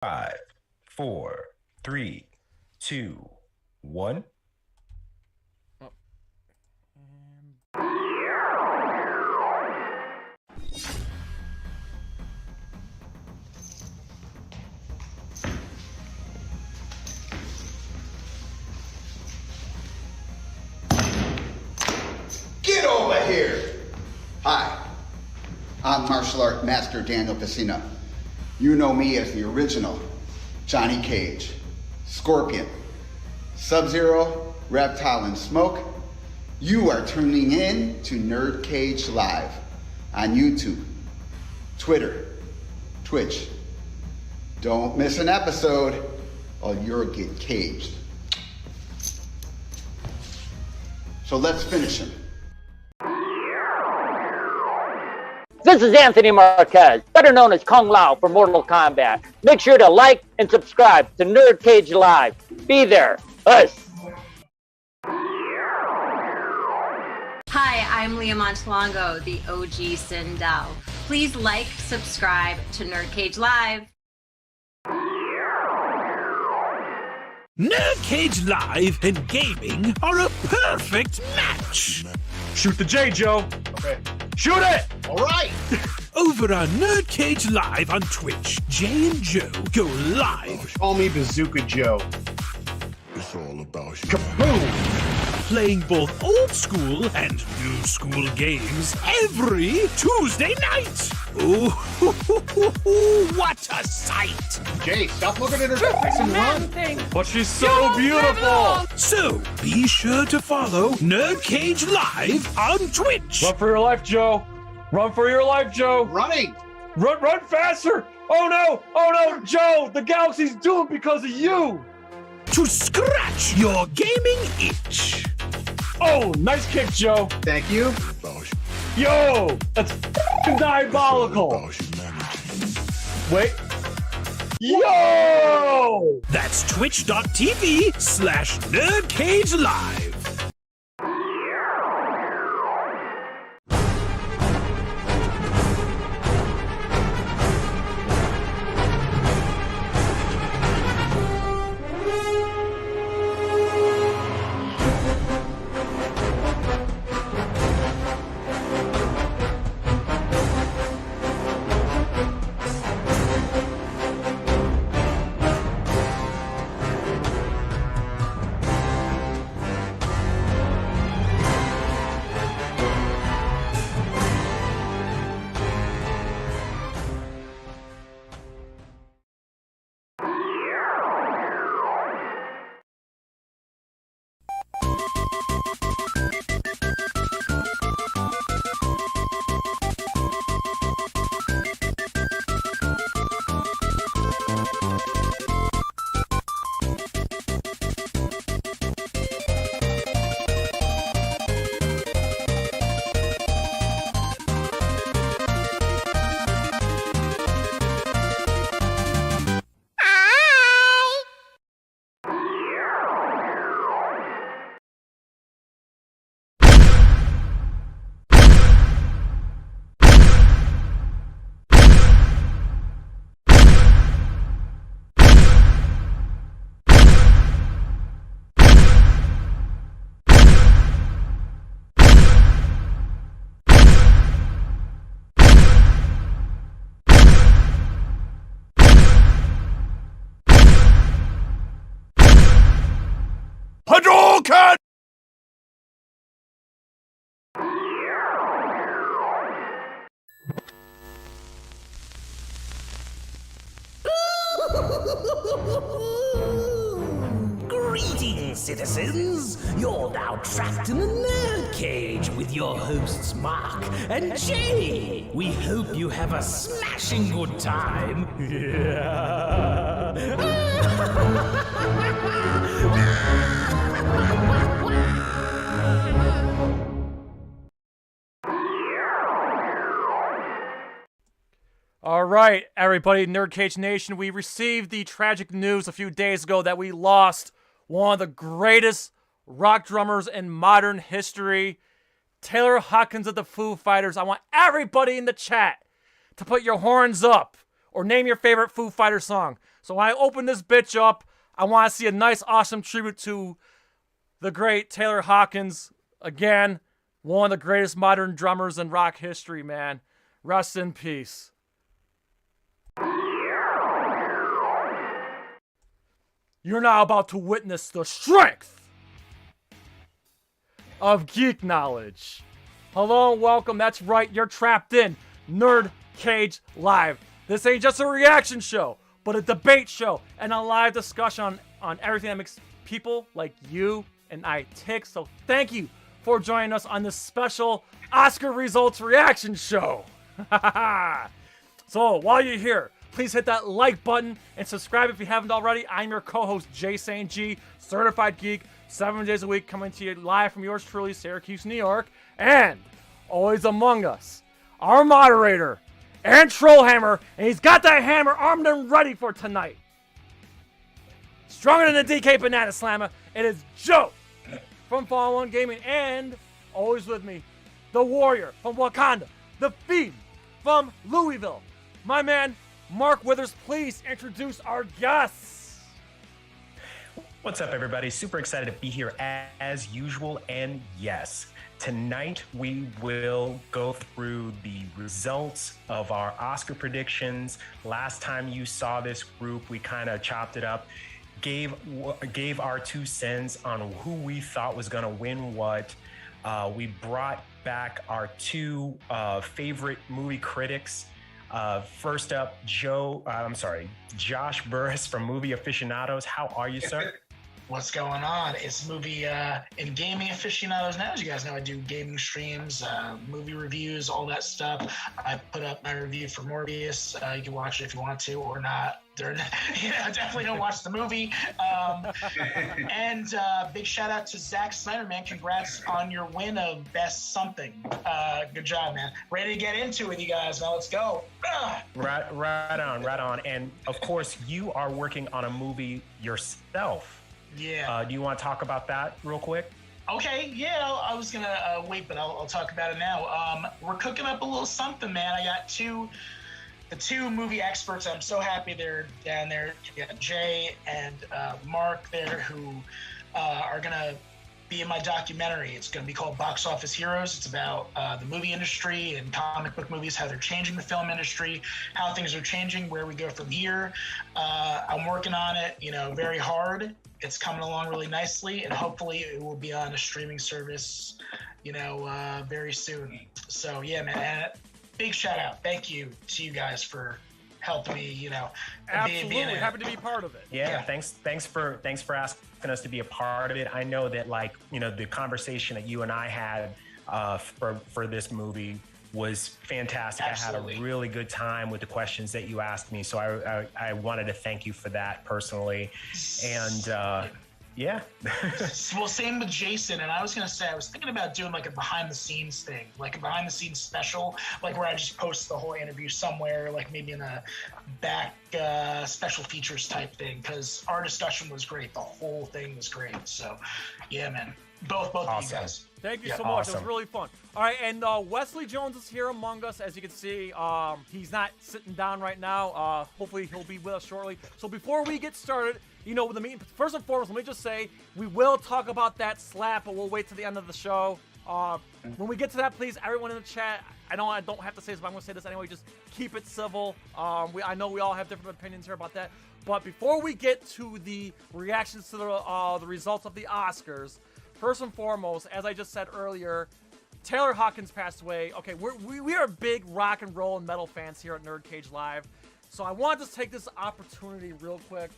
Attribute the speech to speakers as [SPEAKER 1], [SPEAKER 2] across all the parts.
[SPEAKER 1] Five, four, three, two, one.
[SPEAKER 2] Oh.
[SPEAKER 3] Get over here! Hi, I'm martial art master Daniel Pacino. You know me as the original Johnny Cage, Scorpion, Sub-Zero, Reptile, and Smoke. You are tuning in to NerdCage Live on YouTube, Twitter, Twitch. Don't miss an episode or you'll get caged. So let's finish him.
[SPEAKER 4] This is Anthony Marquez, better known as Kung Lao for Mortal Kombat. Make sure to like and subscribe to NerdCage Live. Be there. Us.
[SPEAKER 5] Hi, I'm Leah Montalongo, the OG Sindel. Please like, subscribe to NerdCage Live.
[SPEAKER 6] NerdCage Live and gaming are a perfect match.
[SPEAKER 2] Shoot the J, Joe. Okay. Shoot it!
[SPEAKER 7] All right.
[SPEAKER 6] Over on NerdCage Live on Twitch, Jay and Joe go live.
[SPEAKER 7] Call me Bazooka Joe. It's all about you.
[SPEAKER 6] Kaboom! Playing both old school and new school games every Tuesday night. Ooh, what a sight!
[SPEAKER 7] Jay, stop looking at her face and run.
[SPEAKER 2] But she's so beautiful!
[SPEAKER 6] So be sure to follow NerdCage Live on Twitch.
[SPEAKER 2] Run for your life, Joe! Run for your life, Joe!
[SPEAKER 7] Running.
[SPEAKER 2] Run faster! Oh no, Joe! The galaxy's doomed because of you!
[SPEAKER 6] To scratch your gaming itch.
[SPEAKER 2] Oh, nice kick, Joe!
[SPEAKER 7] Thank you.
[SPEAKER 2] Yo! That's diabolical! Wait. Yo!
[SPEAKER 6] That's twitch.tv/NerdCage Live. Hadouken!
[SPEAKER 8] Greetings, citizens! You're now trapped in the nerd cage with your hosts Mark and Jay. We hope you have a smashing good time.
[SPEAKER 2] All right, everybody, NerdCage Nation, we received the tragic news a few days ago that we lost one of the greatest rock drummers in modern history, Taylor Hawkins of the Foo Fighters. I want everybody in the chat to put your horns up or name your favorite Foo Fighter song. So when I open this bitch up, I want to see a nice, awesome tribute to the great Taylor Hawkins. Again, one of the greatest modern drummers in rock history, man. Rest in peace. You're now about to witness the strength of geek knowledge. Hello and welcome. That's right, you're trapped in NerdCage Live. This ain't just a reaction show, but a debate show and a live discussion on everything that makes people like you and I tick. So thank you for joining us on this special Oscar results reaction show. So while you're here, please hit that like button and subscribe if you haven't already. I'm your co-host, Jay St. G, certified geek, 7 days a week, coming to you live from yours truly, Syracuse, New York. And always among us, our moderator and Trollhammer, and he's got that hammer armed and ready for tonight. Stronger than the DK Banana Slammer, it is Joe from Fall One Gaming, and always with me, the Warrior from Wakanda, the Fiend from Louisville, my man, Mark Withers. Please introduce our guests.
[SPEAKER 1] What's up, everybody? Super excited to be here as usual. And yes, tonight we will go through the results of our Oscar predictions. Last time you saw this group, we kind of chopped it up, gave our 2 cents on who we thought was going to win what. We brought back our 2 favorite movie critics. First up, Josh Burris from Movie Aficionados. How are you, sir?
[SPEAKER 9] What's going on? It's Movie in Gaming Aficionados now. As you guys know, I do gaming streams, movie reviews, all that stuff. I put up my review for Morbius. You can watch it if you want to or not. Definitely don't watch the movie. And big shout out to Zack Snyder, man. Congrats on your win of Best Something. Good job, man. Ready to get into it, you guys. Now let's go.
[SPEAKER 1] Right on. And of course, you are working on a movie yourself.
[SPEAKER 9] Yeah.
[SPEAKER 1] Do you want to talk about that real quick?
[SPEAKER 9] Okay, yeah, I was gonna wait, but I'll talk about it now. We're cooking up a little something, man. I got the two movie experts. I'm so happy they're down there. You got Jay and Mark there, who are gonna be in my documentary. It's gonna be called Box Office Heroes. It's about the movie industry and comic book movies, how they're changing the film industry, how things are changing, where we go from here. I'm working on it, very hard. It's coming along really nicely, and hopefully it will be on a streaming service, very soon. So yeah, man, and big shout out. Thank you to you guys for helping me,
[SPEAKER 2] Absolutely, happy to be part of it.
[SPEAKER 1] Yeah. Thanks for asking us to be a part of it. I know that the conversation that you and I had for this movie was fantastic.
[SPEAKER 9] Absolutely.
[SPEAKER 1] I had a really good time with the questions that you asked me. So I wanted to thank you for that personally. And yeah.
[SPEAKER 9] Well, same with Jason. And I was thinking about doing like a behind the scenes thing, like a behind the scenes special, like where I just post the whole interview somewhere, like maybe in a back special features type thing. Because our discussion was great. The whole thing was great. So yeah, man. Both
[SPEAKER 1] awesome.
[SPEAKER 9] of you guys.
[SPEAKER 2] Thank you so much. Awesome. It was really fun. All right, and Wesley Jones is here among us. As you can see, he's not sitting down right now. Hopefully, he'll be with us shortly. So before we get started, with the meeting, first and foremost, let me just say, we will talk about that slap, but we'll wait till the end of the show. When we get to that, please, everyone in the chat, I know I don't have to say this, but I'm going to say this anyway, just keep it civil. I know we all have different opinions here about that. But before we get to the reactions to the results of the Oscars, first and foremost, as I just said earlier, Taylor Hawkins passed away. Okay, we are big rock and roll and metal fans here at NerdCage Live. So I want to take this opportunity real quick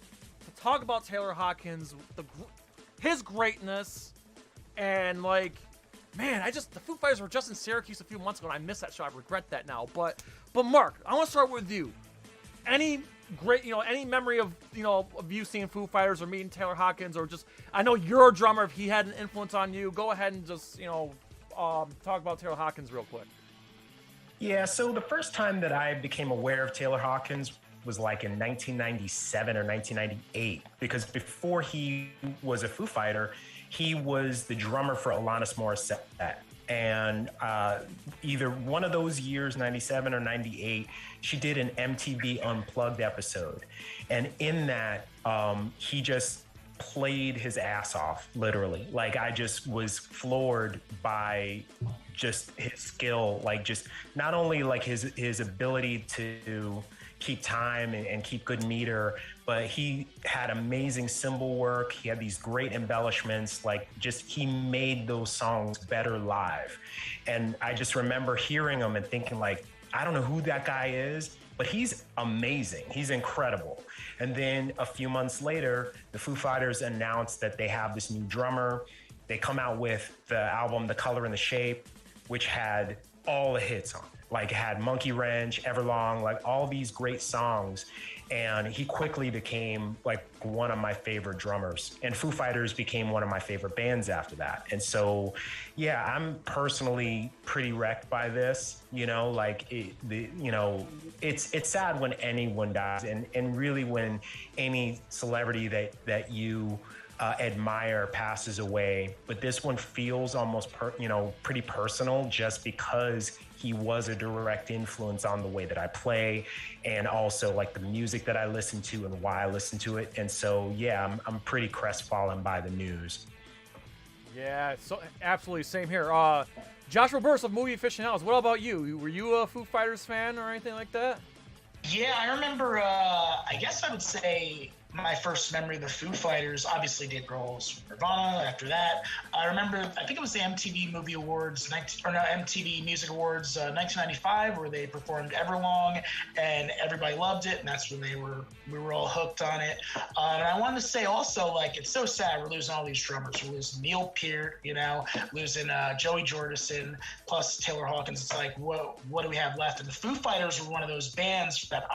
[SPEAKER 2] to talk about Taylor Hawkins, his greatness, and the Foo Fighters were just in Syracuse a few months ago, and I missed that show. I regret that now. But Mark, I want to start with you. Any memory of you seeing Foo Fighters or meeting Taylor Hawkins, or just, I know you're a drummer, if he had an influence on you, go ahead and just talk about Taylor Hawkins real quick.
[SPEAKER 1] Yeah, so the first time that I became aware of Taylor Hawkins was like in 1997 or 1998, because before he was a Foo Fighter, he was the drummer for Alanis Morissette. And either one of those years, 97 or 98, she did an MTV Unplugged episode. And in that, he just played his ass off, literally. Like, I just was floored by just his skill, like just not only like his ability to keep time and keep good meter, but he had amazing cymbal work. He had these great embellishments, like just he made those songs better live. And I just remember hearing them and thinking like, I don't know who that guy is, but he's amazing. He's incredible. And then a few months later, the Foo Fighters announced that they have this new drummer. They come out with the album, The Color and the Shape, which had all the hits on it. Like, it had Monkey Wrench, Everlong, like all these great songs. And he quickly became like one of my favorite drummers. And Foo Fighters became one of my favorite bands after that. And so, yeah, I'm personally pretty wrecked by this. You know, like, it's sad when anyone dies, and really when any celebrity that you admire passes away. But this one feels almost pretty personal, just because he was a direct influence on the way that I play, and also like the music that I listen to and why I listen to it. And so, yeah, I'm pretty crestfallen by the news.
[SPEAKER 2] Yeah, so absolutely same here. Joshua Burst of Movie Aficionados, what about you? Were you a Foo Fighters fan or anything like that?
[SPEAKER 9] Yeah, I remember, I guess I would say my first memory of the Foo Fighters, obviously Dave Grohl's Nirvana. After that, I remember, I think it was the MTV Movie Awards, MTV Music Awards 1995, where they performed Everlong, and everybody loved it, and that's when we were all hooked on it. And I wanted to say also, like, it's so sad we're losing all these drummers. We're losing Neil Peart, losing Joey Jordison, plus Taylor Hawkins. It's like, what do we have left? And the Foo Fighters were one of those bands that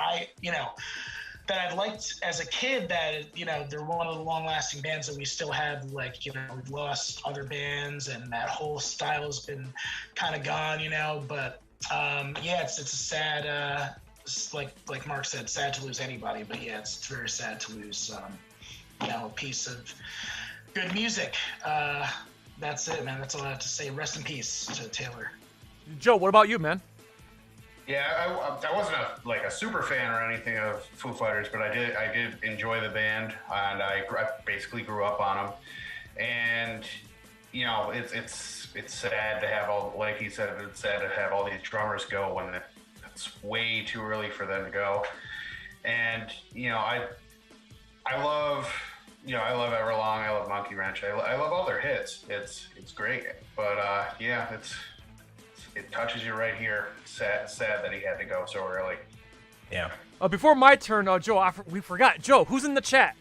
[SPEAKER 9] that I've liked as a kid, that, they're one of the long-lasting bands that we still have. Like, we've lost other bands, and that whole style has been kind of gone, but yeah, it's a sad, like Mark said, sad to lose anybody, but yeah, it's very sad to lose, a piece of good music. That's it, man. That's all I have to say. Rest in peace to Taylor.
[SPEAKER 2] Joe, what about you, man?
[SPEAKER 10] Yeah, I wasn't a super fan or anything of Foo Fighters, but I did enjoy the band, and I basically grew up on them. And it's sad to have all, like he said, it's sad to have all these drummers go when it's way too early for them to go. And I love Everlong, I love Monkey Wrench, I love all their hits. It's great, but yeah, it touches you right here. Sad that he had to go so early.
[SPEAKER 1] Yeah.
[SPEAKER 2] Before my turn, Joe, we forgot. Joe, who's in the chat?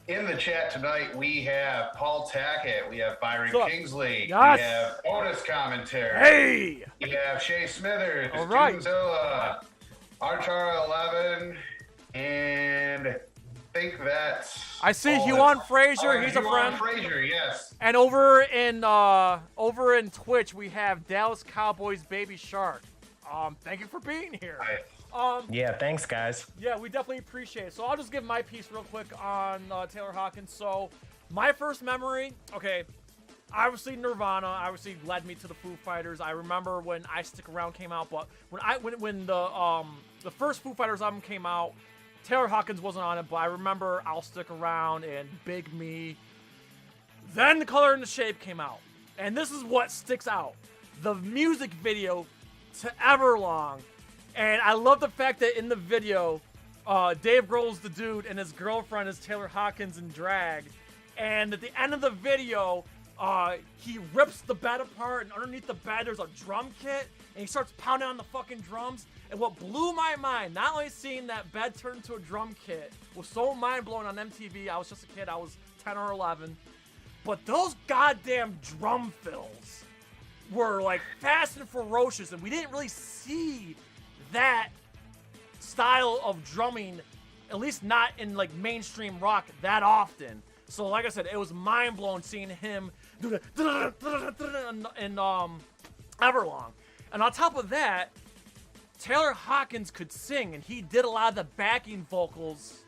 [SPEAKER 10] In the chat tonight, we have Paul Tackett, we have Byron Kingsley,
[SPEAKER 2] yes.
[SPEAKER 10] We have Otis Commentary,
[SPEAKER 2] hey,
[SPEAKER 10] we have Shay Smithers,
[SPEAKER 2] all right,
[SPEAKER 10] Zilla, Archar11, and I think that's.
[SPEAKER 2] I see Huon Frazier. He's a friend.
[SPEAKER 10] Frazier, yes.
[SPEAKER 2] And over in Twitch, we have Dallas Cowboys Baby Shark. Thank you for being here.
[SPEAKER 1] Yeah, thanks, guys.
[SPEAKER 2] Yeah, we definitely appreciate it. So I'll just give my piece real quick on Taylor Hawkins. So my first memory, okay, obviously Nirvana obviously led me to the Foo Fighters. I remember when I Stick Around came out, but when the first Foo Fighters album came out, Taylor Hawkins wasn't on it, but I remember I'll Stick Around and Big Me. Then The Color and the Shape came out. And this is what sticks out. The music video to Everlong. And I love the fact that in the video, Dave Grohl's the dude and his girlfriend is Taylor Hawkins in drag. And at the end of the video, he rips the bed apart, and underneath the bed there's a drum kit, and he starts pounding on the fucking drums. And what blew my mind, not only seeing that bed turn into a drum kit, was so mind-blowing on MTV. I was just a kid, I was 10 or 11. But those goddamn drum fills were like fast and ferocious, and we didn't really see that style of drumming, at least not in like mainstream rock, that often. So like I said, it was mind-blowing seeing him do the in Everlong. And on top of that, Taylor Hawkins could sing, and he did a lot of the backing vocals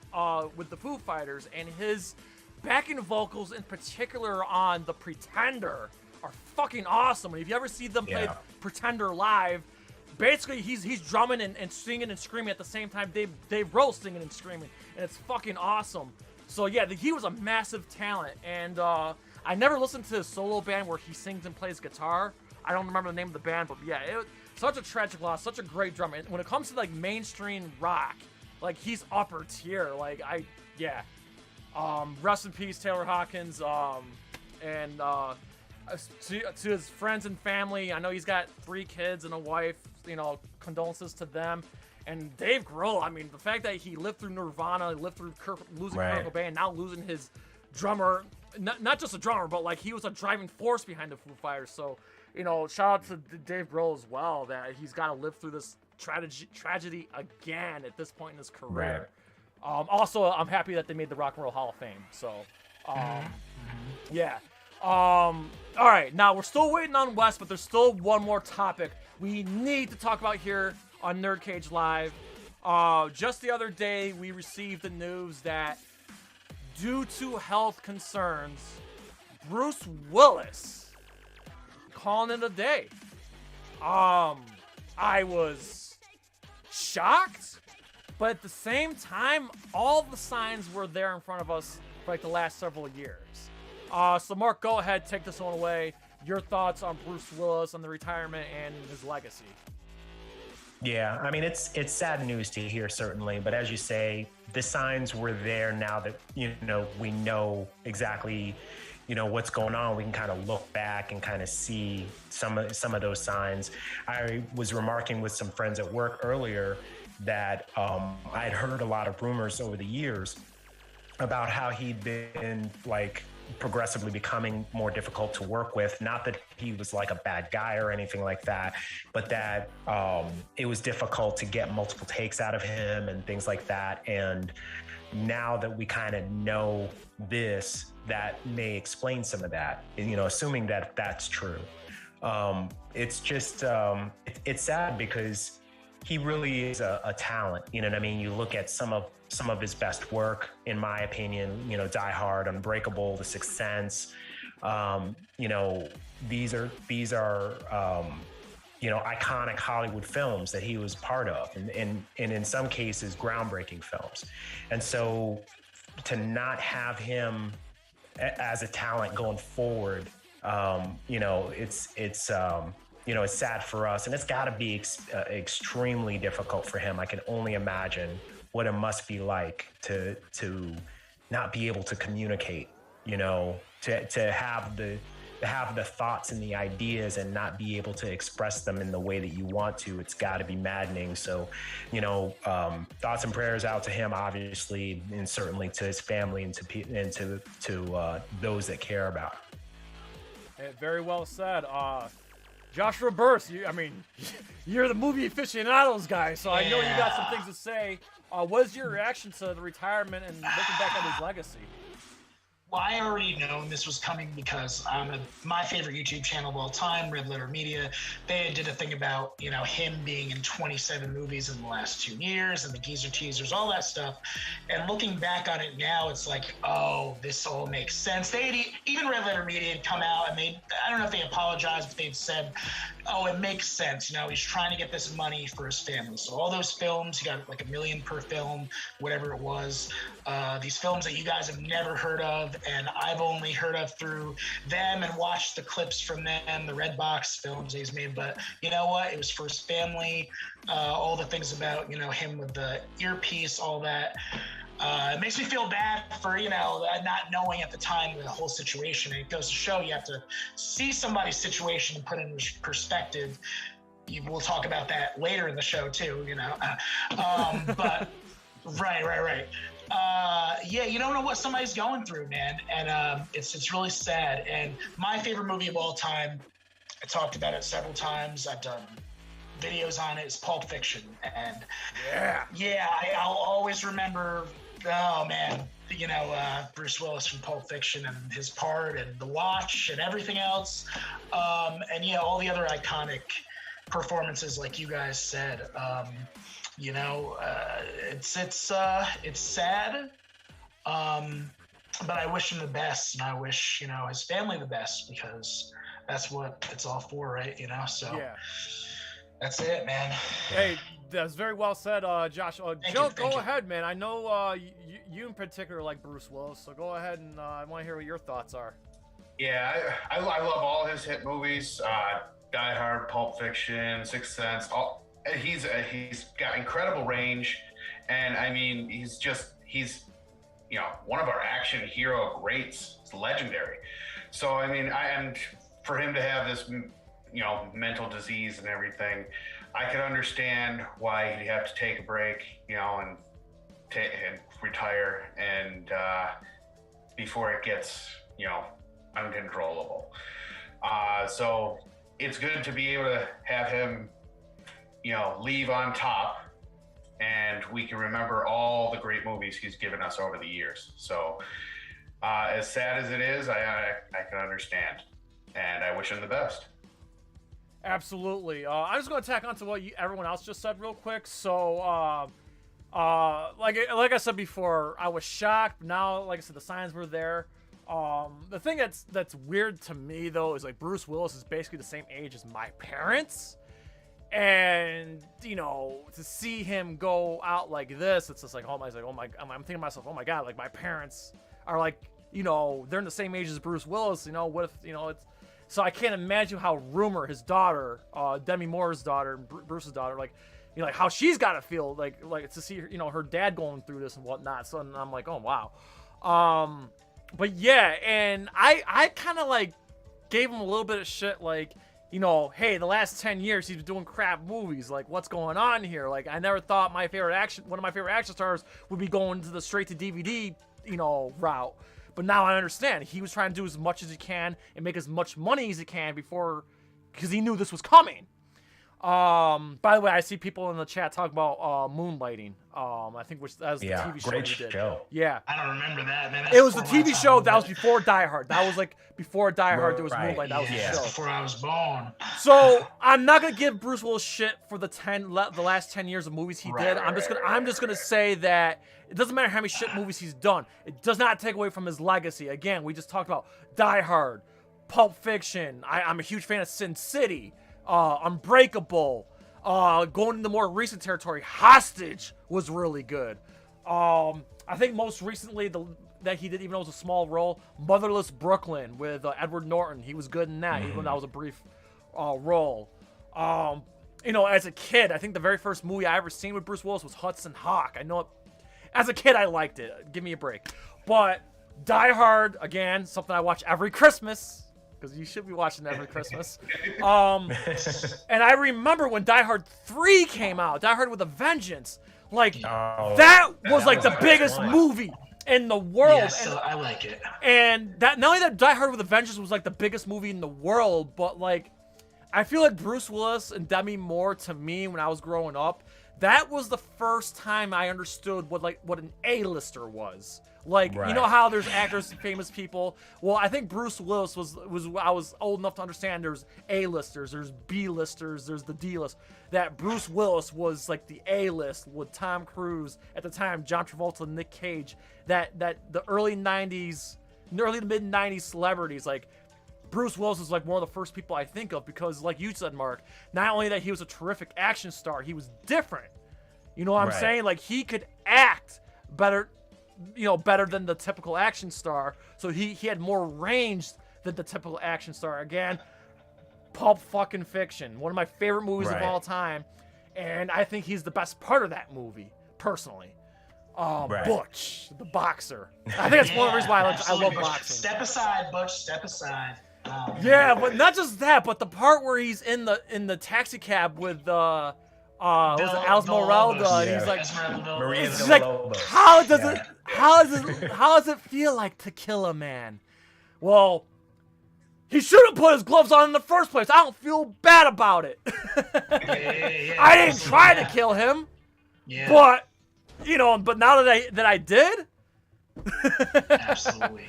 [SPEAKER 2] with the Foo Fighters, and his backing vocals in particular on The Pretender are fucking awesome. And if you ever see them play Pretender live, basically he's drumming and singing and screaming at the same time. Dave Grohl's singing and screaming, and it's fucking awesome. So yeah, he was a massive talent, and I never listened to his solo band where he sings and plays guitar. I don't remember the name of the band, but yeah, it was such a tragic loss, such a great drummer. And when it comes to like mainstream rock, like he's upper tier. Like rest in peace, Taylor Hawkins. And to his friends and family, I know he's got 3 kids and a wife. You know, condolences to them. And Dave Grohl, I mean, the fact that he lived through Nirvana, lived through losing Kurt Cobain, now losing his drummer, not just a drummer, but like he was a driving force behind the Foo Fighters. So, you know, shout out to Dave Grohl as well, that he's got to live through this tragedy again at this point in his career. Also, I'm happy that they made the Rock and Roll Hall of Fame. So, yeah. All right, now we're still waiting on Wes, but there's still one more topic we need to talk about here on NerdCage Live. Just the other day, we received the news that due to health concerns, Bruce Willis calling it a day. I was shocked, but at the same time, all the signs were there in front of us for like the last several years. So Mark, go ahead, take this one away. Your thoughts on Bruce Willis, on the retirement and his legacy.
[SPEAKER 1] Yeah, I mean, it's sad news to hear, certainly. But as you say, the signs were there now that, you know, we know exactly, you know, what's going on. We can kind of look back and kind of see some of those signs. I was remarking with some friends at work earlier that I had heard a lot of rumors over the years about how he'd been like progressively becoming more difficult to work with. Not that he was like a bad guy or anything like that, but that it was difficult to get multiple takes out of him and things like that. And now that we kind of know this, that may explain some of that, you know, assuming that that's true. It's just, it's sad because he really is a talent. You know what I mean? You look at some of his best work, in my opinion, you know, Die Hard, Unbreakable, The Sixth Sense. You know, these are you know, iconic Hollywood films that he was part of, and in some cases, groundbreaking films. And so to not have him as a talent going forward, you know, it's you know, it's sad for us, and it's got to be extremely difficult for him. I can only imagine what it must be like to not be able to communicate, you know, to have the thoughts and the ideas and not be able to express them in the way that you want to. It's got to be maddening. So, you know, thoughts and prayers out to him, obviously, and certainly to his family and to those that care about him.
[SPEAKER 2] Hey, very well said. Joshua Burst, you're the movie aficionados guy, so I know you got some things to say. What is your reaction to the retirement and looking back at his legacy?
[SPEAKER 9] Well, I already known this was coming because my favorite YouTube channel of all time, Red Letter Media, they did a thing about, you know, him being in 27 movies in the last 2 years and the geezer teasers, all that stuff. And looking back on it now, it's like, oh, this all makes sense. Even Red Letter Media had come out and I don't know if they apologized, but they'd said, oh, it makes sense. You know, he's trying to get this money for his family. So all those films, he got like $1 million per film, whatever it was. These films that you guys have never heard of, and I've only heard of through them and watched the clips from them, the Redbox films he's made. But you know what? It was for his family. All the things about, you know, him with the earpiece, all that. It makes me feel bad for, you know, not knowing at the time the whole situation. And it goes to show you have to see somebody's situation and put it in perspective. We'll talk about that later in the show too, you know. But right. Yeah, you don't know what somebody's going through, man. And it's really sad. And my favorite movie of all time, I talked about it several times. I've done videos on it, is Pulp Fiction. And I'll always remember, oh man, you know, Bruce Willis from Pulp Fiction and his part and The Watch and everything else. And yeah, all the other iconic performances, like you guys said. You know, it's sad, but I wish him the best, and I wish, you know, his family the best, because that's what it's all for, right? You know, so
[SPEAKER 2] Yeah.
[SPEAKER 9] that's it, man.
[SPEAKER 2] Hey, that's very well said, Josh. Joe, go ahead, man. I know you in particular like Bruce Willis, so go ahead and I want to hear what your thoughts are.
[SPEAKER 10] Yeah, I love all his hit movies. Die Hard, Pulp Fiction, Sixth Sense. He's got incredible range, and I mean he's one of our action hero greats. It's legendary. So I mean, and for him to have this mental disease and everything, I could understand why he'd have to take a break, and retire, and before it gets uncontrollable. So it's good to be able to have him, leave on top, and we can remember all the great movies he's given us over the years. So as sad as it is, I can understand, and I wish him the best.
[SPEAKER 2] Absolutely. I'm just going to tack on to what everyone else just said real quick. So, like I said before, I was shocked. Now, like I said, the signs were there. The thing that's weird to me though is like Bruce Willis is basically the same age as my parents, and to see him go out like this, it's just like, I'm thinking to myself, oh my god, like my parents are like, they're in the same age as Bruce Willis. What if it's. So I can't imagine how Rumor, his daughter, Demi Moore's daughter, Bruce's daughter, like how she's got to feel like to see her dad going through this and whatnot. So I'm like, oh wow. But yeah, and I kind of like gave him a little bit of shit, like, hey, the last 10 years he's been doing crap movies. Like, what's going on here? Like, I never thought one of my favorite action stars would be going to the straight to DVD, route. But now I understand. He was trying to do as much as he can and make as much money as he can because he knew this was coming. By the way, I see people in the chat talk about Moonlighting. I think that was the TV show
[SPEAKER 1] great
[SPEAKER 2] he did.
[SPEAKER 1] show.
[SPEAKER 2] Yeah.
[SPEAKER 9] I don't remember that, man.
[SPEAKER 2] It was the TV show that was before Die Hard. That was like before Die Hard. There was
[SPEAKER 1] Right.
[SPEAKER 2] Moonlight. That was the show.
[SPEAKER 9] Before I was born.
[SPEAKER 2] So I'm not gonna give Bruce Willis shit for the last 10 years of movies he did. I'm just gonna say that it doesn't matter how many shit movies he's done. It does not take away from his legacy. Again, we just talked about Die Hard, Pulp Fiction. I'm a huge fan of Sin City, Unbreakable. Going into more recent territory, Hostage was really good. I think most recently that he did, even though it was a small role, Motherless Brooklyn with Edward Norton. He was good in that, even though that was a brief role. As a kid, I think the very first movie I ever seen with Bruce Willis was Hudson Hawk. I know it, as a kid I liked it. Give me a break. But Die Hard, again, something I watch every Christmas, because you should be watching every Christmas. And I remember when Die Hard 3 came out, Die Hard with a Vengeance. Like, that was like the biggest movie in the world.
[SPEAKER 9] Yeah, so I like it.
[SPEAKER 2] And that not only that Die Hard with a Vengeance was like the biggest movie in the world, but like, I feel like Bruce Willis and Demi Moore, to me, when I was growing up, that was the first time I understood what an A-lister was. Like, you know how there's actors and famous people? Well, I think Bruce Willis was I was old enough to understand there's A-listers, there's B-listers, there's the D-list. That Bruce Willis was like the A-list with Tom Cruise at the time, John Travolta, Nick Cage, that the early to mid-90s celebrities, like Bruce Willis was like one of the first people I think of because, like you said, Mark, not only that he was a terrific action star, he was different. You know what I'm saying? Like, he could act better than the typical action star. So he had more range than the typical action star. Again, Pulp fucking Fiction, one of my favorite movies of all time, and I think he's the best part of that movie, personally. Butch, the boxer. I think that's one of the reasons why I love boxing.
[SPEAKER 9] Step aside, Butch. Step aside.
[SPEAKER 2] Yeah, but not just that, but the part where he's in the taxi cab with Esmeralda. He's like, it's like, how does it feel like to kill a man? Well, he should have put his gloves on in the first place. I don't feel bad about it. I didn't try to kill him, but now that I did,
[SPEAKER 9] absolutely.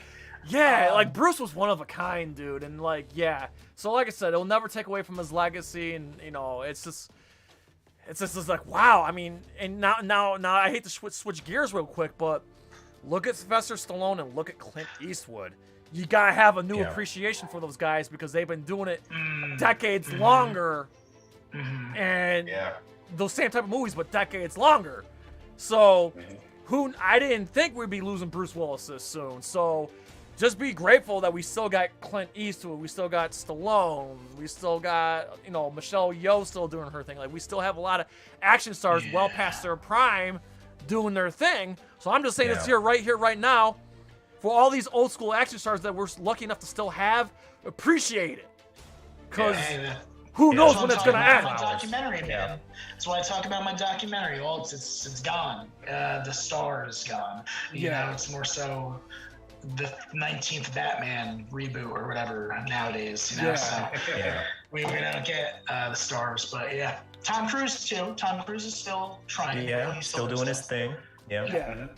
[SPEAKER 2] Yeah, like Bruce was one of a kind, dude, and like, yeah. So like I said, it'll never take away from his legacy, and it's just like, wow. I mean, and now I hate to switch gears real quick, but look at Sylvester Stallone and look at Clint Eastwood. you gotta have a new
[SPEAKER 1] Yeah.
[SPEAKER 2] appreciation for those guys because they've been doing it decades longer, and those same type of movies, but decades longer. So, I didn't think we'd be losing Bruce Willis this soon. So, just be grateful that we still got Clint Eastwood, we still got Stallone, we still got Michelle Yeoh still doing her thing. Like we still have a lot of action stars well past their prime doing their thing. So I'm just saying this right here, right now. For all these old school action stars that we're lucky enough to still have, appreciate it. Because who knows when it's going to end.
[SPEAKER 9] My documentary, man. That's why I talk about my documentary. Well, it's gone. The star is gone. You know, it's more so the 19th Batman reboot or whatever nowadays. You know, so we don't get the stars. But Tom Cruise too. Tom Cruise is still trying.
[SPEAKER 1] Yeah, he's still doing his thing.
[SPEAKER 2] Yeah,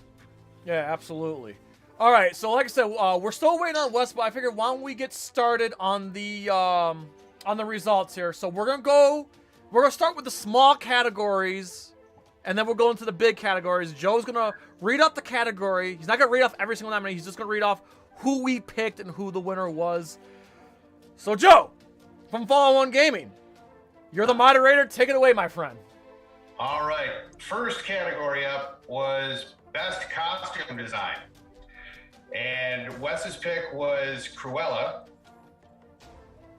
[SPEAKER 2] absolutely. All right, so like I said, we're still waiting on Wes, but I figured why don't we get started on the results here. So we're gonna start with the small categories, and then we'll go into the big categories. Joe's gonna read off the category. He's not gonna read off every single nominee. He's just gonna read off who we picked and who the winner was. So Joe, from Follow On Gaming, you're the moderator. Take it away, my friend.
[SPEAKER 10] All right. First category up was Best Costume Design. And Wes's pick was Cruella.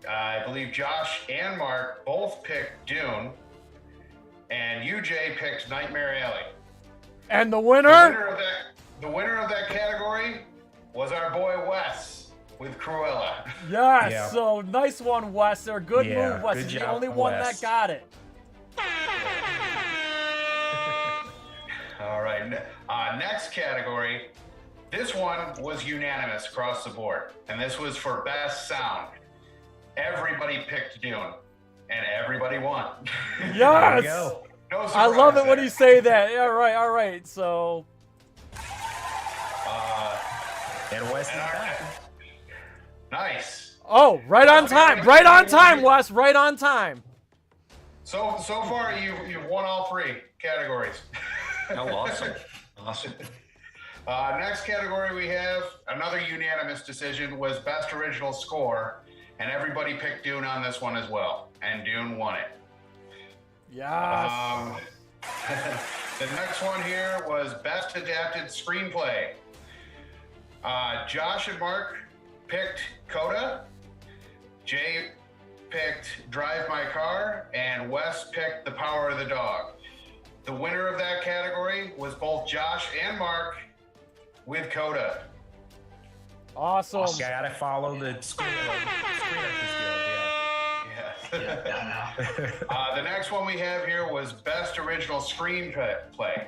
[SPEAKER 10] I believe Josh and Mark both picked Dune. And you, Jay, picked Nightmare Alley.
[SPEAKER 2] And the winner?
[SPEAKER 10] The winner of that category was our boy Wes with Cruella.
[SPEAKER 2] Yes, so nice one, Wes. They're good move, Wes.
[SPEAKER 1] Good
[SPEAKER 2] You're
[SPEAKER 1] job,
[SPEAKER 2] the only one
[SPEAKER 1] Wes.
[SPEAKER 2] that got it.
[SPEAKER 10] All right. Next category. This one was unanimous across the board, and this was for Best Sound. Everybody picked Dune, and everybody won.
[SPEAKER 2] Yes!
[SPEAKER 10] No
[SPEAKER 2] I love it when you say that. Yeah, all right. So.
[SPEAKER 1] And Wes is back.
[SPEAKER 10] Nice.
[SPEAKER 2] Oh, right on time. Right on time, Wes. Right on time.
[SPEAKER 10] So far, you've won all three categories.
[SPEAKER 11] Oh, awesome. Awesome.
[SPEAKER 10] Next category we have, another unanimous decision, was Best Original Score, and everybody picked Dune on this one as well, and Dune won it.
[SPEAKER 2] Yes.
[SPEAKER 10] The next one here was Best Adapted Screenplay. Josh and Mark picked Coda, Jay picked Drive My Car, and Wes picked The Power of the Dog. The winner of that category was both Josh and Mark with Coda.
[SPEAKER 2] Awesome.
[SPEAKER 1] Gotta follow the Screen Actors Guild,
[SPEAKER 10] The next one we have here was Best Original Screenplay.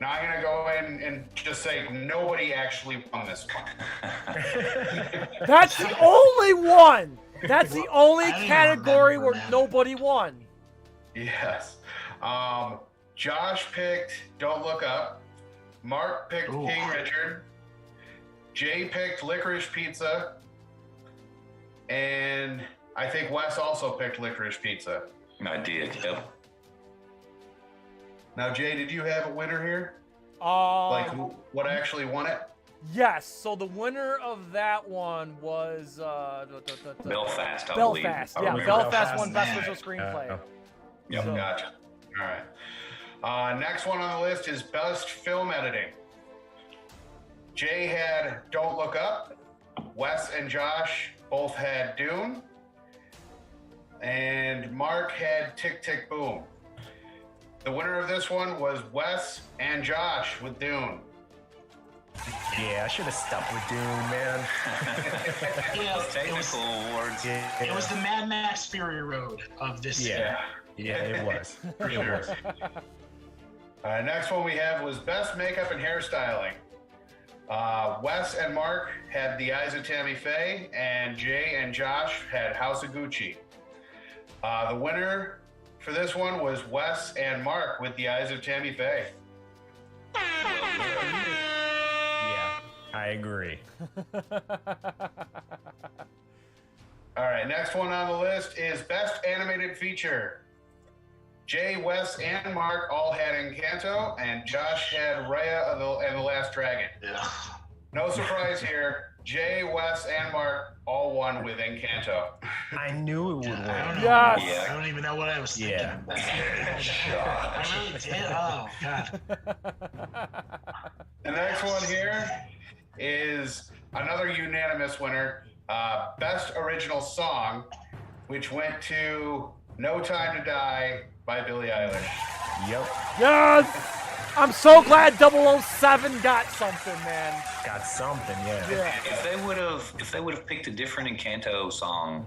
[SPEAKER 10] Now I'm gonna go in and just say nobody actually won this one.
[SPEAKER 2] That's the only one. That's the only category where nobody won.
[SPEAKER 10] Yes. Josh picked Don't Look Up. Mark picked King Richard. Jay picked Licorice Pizza. And I think Wes also picked Licorice Pizza.
[SPEAKER 11] I did, yep.
[SPEAKER 10] Now, Jay, did you have a winner here? What actually won it?
[SPEAKER 2] Yes. So the winner of that one was
[SPEAKER 11] Belfast, I believe.
[SPEAKER 2] Belfast. Yeah, Belfast won Best Original Screenplay.
[SPEAKER 11] Yep.
[SPEAKER 10] So. Gotcha. All right. Next one on the list is Best Film Editing. Jay had Don't Look Up. Wes and Josh both had Dune. And Mark had Tick, Tick, Boom. The winner of this one was Wes and Josh with Dune.
[SPEAKER 1] Yeah, I should have stuck with Dune, man.
[SPEAKER 11] Technical awards.
[SPEAKER 9] It was the Mad Max Fury Road of this year.
[SPEAKER 1] Yeah, it was.
[SPEAKER 10] For sure. Next one we have was Best Makeup and Hairstyling. Wes and Mark had The Eyes of Tammy Faye, and Jay and Josh had House of Gucci. The winner for this one was Wes and Mark with The Eyes of Tammy Faye.
[SPEAKER 1] Yeah, I agree.
[SPEAKER 10] All right, next one on the list is Best Animated Feature. Jay, Wes, and Mark all had Encanto, and Josh had Raya and the Last Dragon.
[SPEAKER 9] Yeah.
[SPEAKER 10] No surprise here. Jay, Wes, and Mark all won with Encanto.
[SPEAKER 1] I knew it would win.
[SPEAKER 2] Yes.
[SPEAKER 9] I don't even know what I was thinking.
[SPEAKER 1] Yeah.
[SPEAKER 9] I really did. Oh, God.
[SPEAKER 10] The next one here is another unanimous winner. Best Original Song, which went to No Time to Die by Billie Eilish.
[SPEAKER 1] Yep.
[SPEAKER 2] Yes! I'm so glad 007 got something, man.
[SPEAKER 1] Got something, yeah.
[SPEAKER 11] If they would have picked a different Encanto song,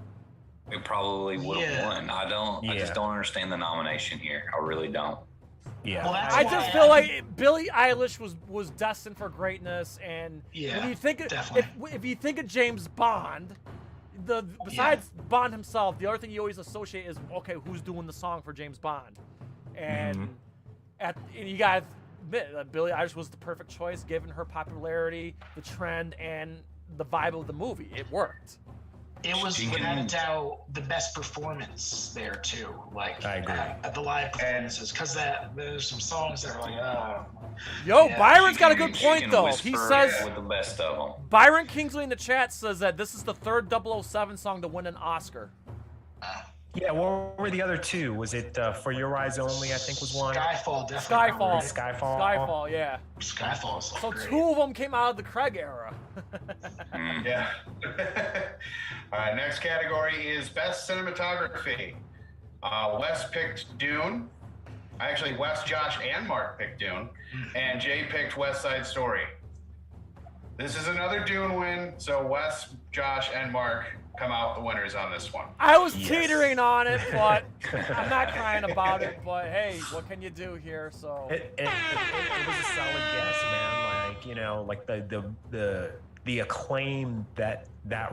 [SPEAKER 11] it probably would have won. I just don't understand the nomination here. I really don't.
[SPEAKER 1] Yeah.
[SPEAKER 9] Well, that's
[SPEAKER 2] I
[SPEAKER 9] why
[SPEAKER 2] just feel like Billie Eilish was destined for greatness, and
[SPEAKER 9] Yeah,
[SPEAKER 2] when you think if you think of James Bond, besides Bond himself, the other thing you always associate is, okay, who's doing the song for James Bond, and you gotta admit that Billie Eilish was the perfect choice given her popularity, the trend, and the vibe of the movie. It worked.
[SPEAKER 9] it was without a doubt the best performance there too. Like
[SPEAKER 1] I agree.
[SPEAKER 9] The live performances, because there's some songs that are like,
[SPEAKER 2] Byron's got a good point though. He says
[SPEAKER 11] with the best of them.
[SPEAKER 2] Byron Kingsley in the chat says that this is the third 007 song to win an Oscar.
[SPEAKER 1] Yeah, what were the other two? Was it For Your Eyes Only, I think was one?
[SPEAKER 9] Skyfall, definitely.
[SPEAKER 2] Skyfall, yeah.
[SPEAKER 9] Skyfall's
[SPEAKER 2] so
[SPEAKER 9] great.
[SPEAKER 2] two of them came out of the Craig era.
[SPEAKER 10] Yeah. All right, next category is Best Cinematography. Wes picked Dune. Actually, Wes, Josh, and Mark picked Dune. And Jay picked West Side Story. This is another Dune win, so Wes, Josh, and Mark come out the winners on this one.
[SPEAKER 2] I was teetering on it, but I'm not crying about it. But hey, what can you do here? So
[SPEAKER 1] it was a solid guess, man. Like, you know, like the acclaim that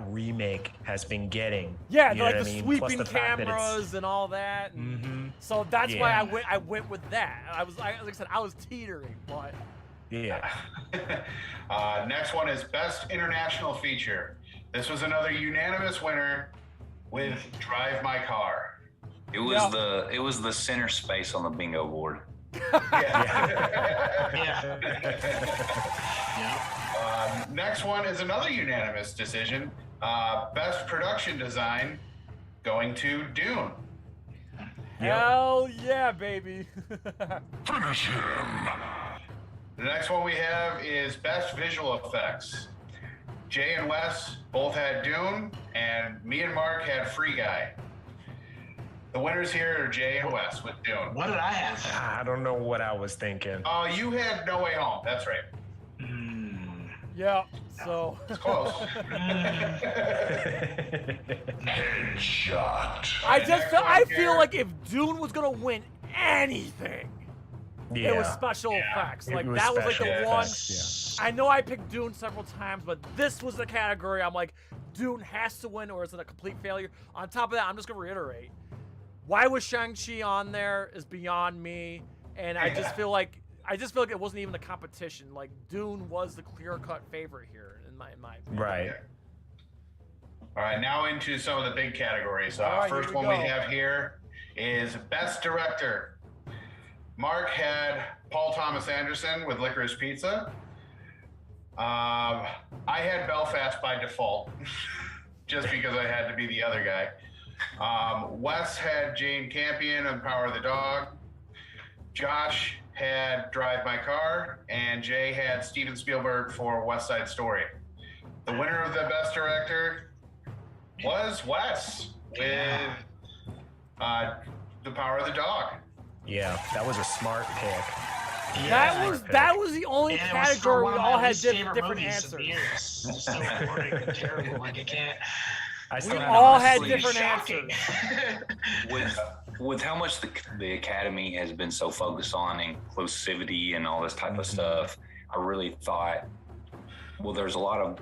[SPEAKER 1] remake has been getting.
[SPEAKER 2] Yeah,
[SPEAKER 1] you
[SPEAKER 2] like
[SPEAKER 1] know
[SPEAKER 2] the
[SPEAKER 1] what I mean?
[SPEAKER 2] sweeping
[SPEAKER 1] Plus the fact that
[SPEAKER 2] cameras and all that. And so that's why I went with that. Like I said, I was teetering, but
[SPEAKER 1] yeah.
[SPEAKER 10] Next one is Best International Feature. This was another unanimous winner with Drive My Car.
[SPEAKER 11] It was the center space on the bingo board.
[SPEAKER 10] Next one is another unanimous decision. Best Production Design going to Dune.
[SPEAKER 2] Hell yeah, baby.
[SPEAKER 7] Finish him.
[SPEAKER 10] The next one we have is Best Visual Effects. Jay and Wes both had Dune, and me and Mark had Free Guy. The winners here are Jay and Wes with Dune.
[SPEAKER 9] What did I have?
[SPEAKER 1] I don't know what I was thinking.
[SPEAKER 10] You had No Way Home. That's right.
[SPEAKER 2] Yeah, so
[SPEAKER 10] it's close.
[SPEAKER 7] Headshot.
[SPEAKER 2] I feel like if Dune was gonna win anything, it was special effects. Like that was like the one. I know I picked Dune several times, but this was the category I'm like, Dune has to win, or is it a complete failure? On top of that, I'm just gonna reiterate, why was Shang-Chi on there is beyond me, and I just feel like it wasn't even a competition. Like Dune was the clear-cut favorite here, in my opinion.
[SPEAKER 1] Right.
[SPEAKER 10] All right, now into some of the big categories. First one we have here is Best Director. Mark had Paul Thomas Anderson with Licorice Pizza. I had Belfast by default, just because I had to be the other guy. Wes had Jane Campion on Power of the Dog. Josh had Drive My Car, and Jay had Steven Spielberg for West Side Story. The winner of the Best Director was Wes with The Power of the Dog.
[SPEAKER 1] Yeah, that was a smart pick.
[SPEAKER 2] That was the only category we all had different answers.
[SPEAKER 9] It's so boring and terrible. Like, I can't.
[SPEAKER 2] We all had different answers.
[SPEAKER 11] With how much the Academy has been so focused on inclusivity and all this type of stuff, I really thought, there's a lot of,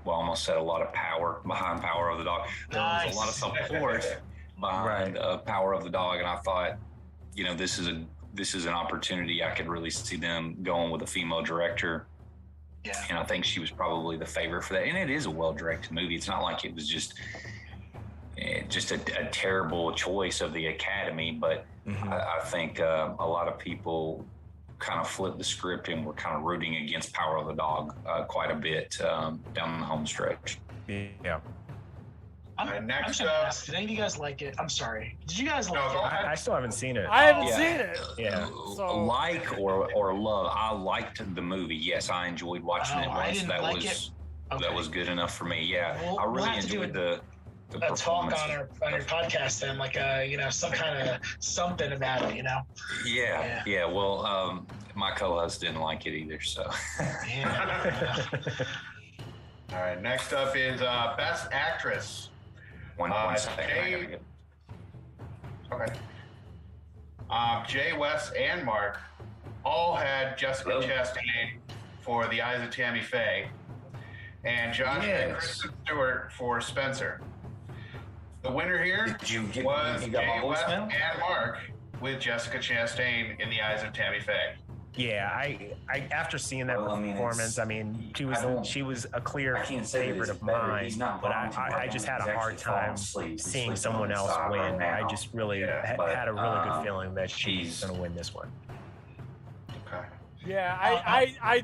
[SPEAKER 11] I almost said a lot of power behind Power of the Dog. There's a lot of support behind Power of the Dog, and I thought, this is an opportunity. I could really see them going with a female director. Yeah. And I think she was probably the favorite for that. And it is a well-directed movie. It's not like it was just a terrible choice of the Academy, but I think a lot of people kind of flipped the script and we're kind of rooting against Power of the Dog quite a bit down the home stretch.
[SPEAKER 1] Yeah.
[SPEAKER 9] I'm just gonna ask, did any of you guys like it? I'm sorry. Did you guys like it?
[SPEAKER 1] I still haven't seen it.
[SPEAKER 2] I haven't seen it.
[SPEAKER 1] Yeah.
[SPEAKER 2] So
[SPEAKER 11] like or love. I liked the movie. Yes, I enjoyed watching it
[SPEAKER 9] I
[SPEAKER 11] once.
[SPEAKER 9] didn't
[SPEAKER 11] That
[SPEAKER 9] like
[SPEAKER 11] was
[SPEAKER 9] it. Okay.
[SPEAKER 11] that was good enough for me. Yeah,
[SPEAKER 9] Well,
[SPEAKER 11] I
[SPEAKER 9] we'll
[SPEAKER 11] really
[SPEAKER 9] have to do
[SPEAKER 11] enjoyed the
[SPEAKER 9] a talk
[SPEAKER 11] performance.
[SPEAKER 9] on your podcast then, like some kind of something about it,
[SPEAKER 11] Yeah. Well, my co-host didn't like it either, so.
[SPEAKER 9] Yeah.
[SPEAKER 10] All right, next up is Best Actress.
[SPEAKER 11] One second. I gotta get...
[SPEAKER 10] Okay. Jay, Wes, and Mark all had Jessica Chastain for The Eyes of Tammy Faye, and Josh and Kristen Stewart for Spencer. The winner here was Jay, Wes, and Mark with Jessica Chastain in The Eyes of Tammy Faye.
[SPEAKER 1] Yeah, I after seeing that performance, she was a clear favorite of mine, but I just had a hard time seeing someone else win. I just really had a really good feeling that she's going to win this one.
[SPEAKER 10] Okay.
[SPEAKER 2] Yeah, I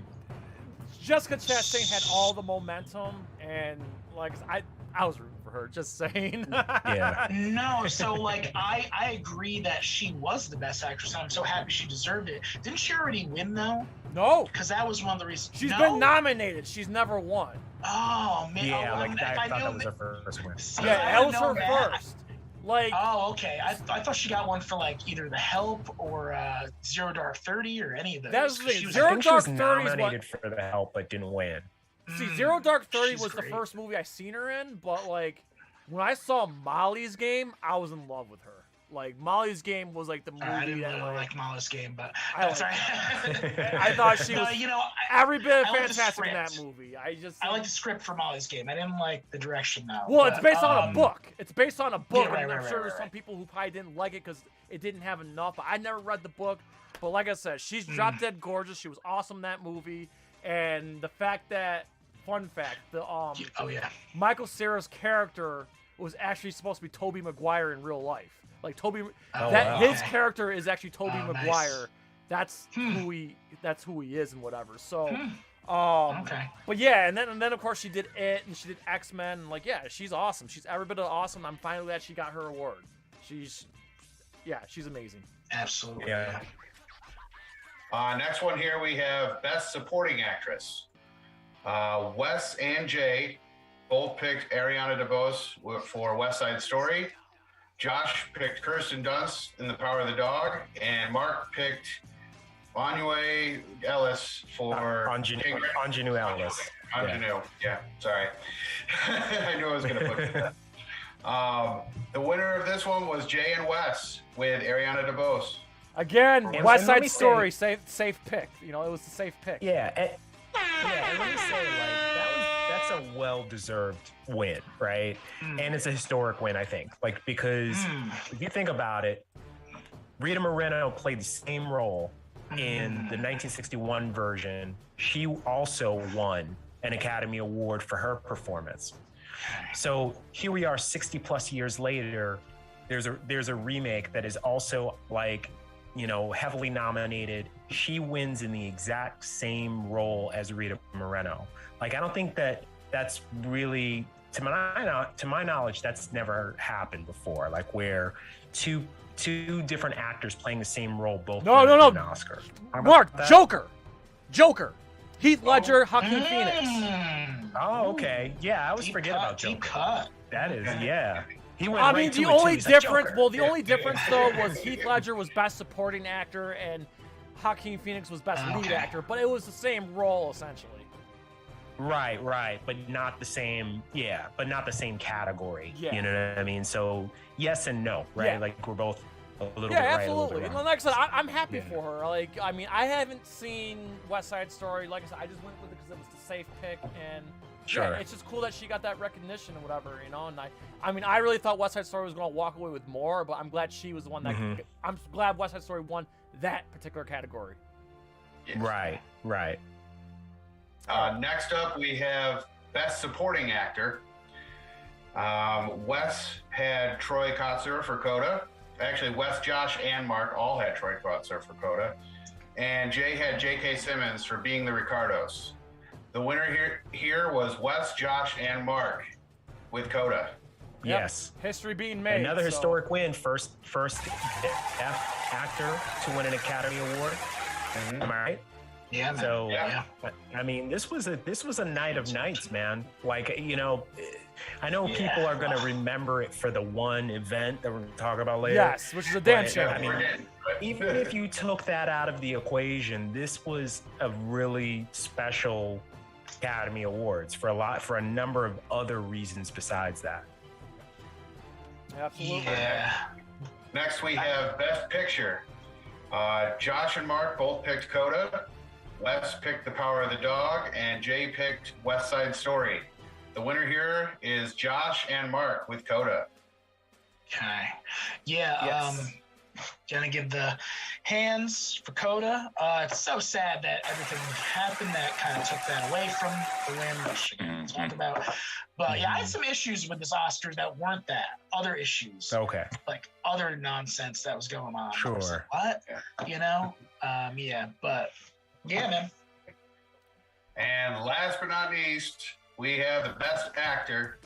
[SPEAKER 2] Jessica Chastain had all the momentum, and like I was rooting for her. Just saying.
[SPEAKER 1] Yeah.
[SPEAKER 9] No, so like I agree that she was the best actress. I'm so happy she deserved it. Didn't she already win though?
[SPEAKER 2] No.
[SPEAKER 9] Because that was one of the reasons.
[SPEAKER 2] She's been nominated. She's never won.
[SPEAKER 9] Oh man.
[SPEAKER 1] Yeah,
[SPEAKER 9] I
[SPEAKER 1] thought that was her first win.
[SPEAKER 2] Yeah, that was her first. Like.
[SPEAKER 9] Oh, okay. I thought she got one for like either The Help or Zero Dark 30 or any of those.
[SPEAKER 2] That's the thing.
[SPEAKER 1] I
[SPEAKER 2] Zero
[SPEAKER 1] think she
[SPEAKER 2] Dark
[SPEAKER 1] was
[SPEAKER 2] 30
[SPEAKER 1] nominated for The Help, but didn't win.
[SPEAKER 2] See, Zero Dark 30
[SPEAKER 9] she's
[SPEAKER 2] was
[SPEAKER 9] great.
[SPEAKER 2] the first movie I seen her in, but like when I saw Molly's Game, I was in love with her. Like Molly's Game was like the movie
[SPEAKER 9] I didn't
[SPEAKER 2] that
[SPEAKER 9] really like Molly's Game, but
[SPEAKER 2] I
[SPEAKER 9] that's all right.
[SPEAKER 2] I thought she was every bit
[SPEAKER 9] I like the
[SPEAKER 2] fantastic in that
[SPEAKER 9] script.
[SPEAKER 2] movie.
[SPEAKER 9] I like the script for Molly's Game. I didn't like the direction though.
[SPEAKER 2] Well, it's based on a book. It's based on a book,
[SPEAKER 9] Yeah,
[SPEAKER 2] and I'm
[SPEAKER 9] right,
[SPEAKER 2] sure there's
[SPEAKER 9] right.
[SPEAKER 2] some people who probably didn't like it because it didn't have enough. I never read the book, but like I said, she's drop dead gorgeous. She was awesome in that movie, and the fact that, fun fact, the Michael Cera's character was actually supposed to be Tobey Maguire in real life. Like his character is actually Tobey Maguire.
[SPEAKER 9] Nice.
[SPEAKER 2] That's who he is and whatever. So
[SPEAKER 9] okay.
[SPEAKER 2] But yeah, and then of course she did It and she did X-Men, and like she's awesome. She's every bit of awesome. I'm finally glad she got her award. She's amazing.
[SPEAKER 9] Absolutely.
[SPEAKER 10] Yeah. Next one here we have Best Supporting Actress. Wes and Jay both picked Ariana DeBose for West Side Story. Josh picked Kirsten Dunst in The Power of the Dog, and Mark picked Anjou Ellis for
[SPEAKER 1] Anjou Ellis.
[SPEAKER 10] Anjou, yeah, sorry. I knew I was going to put that. The winner of this one was Jay and Wes with Ariana DeBose.
[SPEAKER 2] Again,
[SPEAKER 1] And
[SPEAKER 2] West
[SPEAKER 1] let
[SPEAKER 2] Side
[SPEAKER 1] me
[SPEAKER 2] Story, safe pick. You know, it was the safe pick.
[SPEAKER 1] Yeah, and let me say, that's a well-deserved win, right? And it's a historic win, I think. Like, because if you think about it, Rita Moreno played the same role in the 1961 version. She also won an Academy Award for her performance. So here we are 60 plus years later, there's a remake that is also like, heavily nominated. She wins in the exact same role as Rita Moreno. Like, I don't think that's really, to my knowledge, that's never happened before. Like, where two different actors playing the same role both win an Oscar.
[SPEAKER 2] Mark, Joker, Heath Ledger, Joaquin Phoenix.
[SPEAKER 1] Oh, okay. Yeah, I always forget about Joker.
[SPEAKER 9] Deep cut.
[SPEAKER 1] That is, yeah. He went
[SPEAKER 2] I
[SPEAKER 1] right
[SPEAKER 2] mean,
[SPEAKER 1] to
[SPEAKER 2] the
[SPEAKER 1] it, too.
[SPEAKER 2] only
[SPEAKER 1] He's like,
[SPEAKER 2] difference,
[SPEAKER 1] Joker.
[SPEAKER 2] the only difference though was Heath Ledger was Best Supporting Actor and Joaquin Phoenix was Best Lead Actor, but it was the same role essentially.
[SPEAKER 1] Right, but not the same. Yeah, but not the same category.
[SPEAKER 2] Yeah.
[SPEAKER 1] You know what I mean? So yes and no, right?
[SPEAKER 2] Yeah.
[SPEAKER 1] Like we're both a little bit
[SPEAKER 2] Yeah,
[SPEAKER 1] right,
[SPEAKER 2] absolutely.
[SPEAKER 1] a little bit
[SPEAKER 2] And
[SPEAKER 1] wrong.
[SPEAKER 2] like I said, I'm happy for her. Like, I mean, I haven't seen West Side Story. Like I said, I just went with it because it was the safe pick, and
[SPEAKER 1] Sure.
[SPEAKER 2] yeah, it's just cool that she got that recognition and whatever, And I mean, I really thought West Side Story was going to walk away with more, but I'm glad she was the one that. I'm glad West Side Story won that particular category.
[SPEAKER 1] Right.
[SPEAKER 10] Next up, we have Best Supporting Actor. Wes had Troy Kotsur for Coda. Actually, Wes, Josh, and Mark all had Troy Kotsur for Coda. and Jay had J.K. Simmons for Being the Ricardos. The winner here was Wes, Josh, and Mark with Coda.
[SPEAKER 1] Yes.
[SPEAKER 2] History being made.
[SPEAKER 1] Another historic win. First deaf actor to win an Academy Award. Am I right?
[SPEAKER 9] Yeah, man.
[SPEAKER 1] So,
[SPEAKER 9] yeah.
[SPEAKER 1] I mean, this was a night of nights, man. Like, you know, I know people are going to remember it for the one event that we're going to talk about later.
[SPEAKER 2] Yes, which is a dance show.
[SPEAKER 1] I mean, even if you took that out of the equation, this was a really special Academy Awards for a number of other reasons besides that.
[SPEAKER 2] Absolutely.
[SPEAKER 9] Yeah.
[SPEAKER 10] Next, we have Best Picture. Josh and Mark both picked Coda. Wes picked The Power of the Dog, and Jay picked West Side Story. The winner here is Josh and Mark with Coda.
[SPEAKER 9] Okay. Yeah.
[SPEAKER 1] Yes.
[SPEAKER 9] Gonna give the hands for Coda. It's so sad that everything happened that kind of took that away from the win, which we can talk about. But yeah, I had some issues with this Oscars that weren't that. Other issues.
[SPEAKER 1] Okay.
[SPEAKER 9] Like other nonsense that was going on.
[SPEAKER 1] Sure.
[SPEAKER 9] I was like, what? You know? Yeah, but yeah, man.
[SPEAKER 10] And last but not least, we have the Best Actor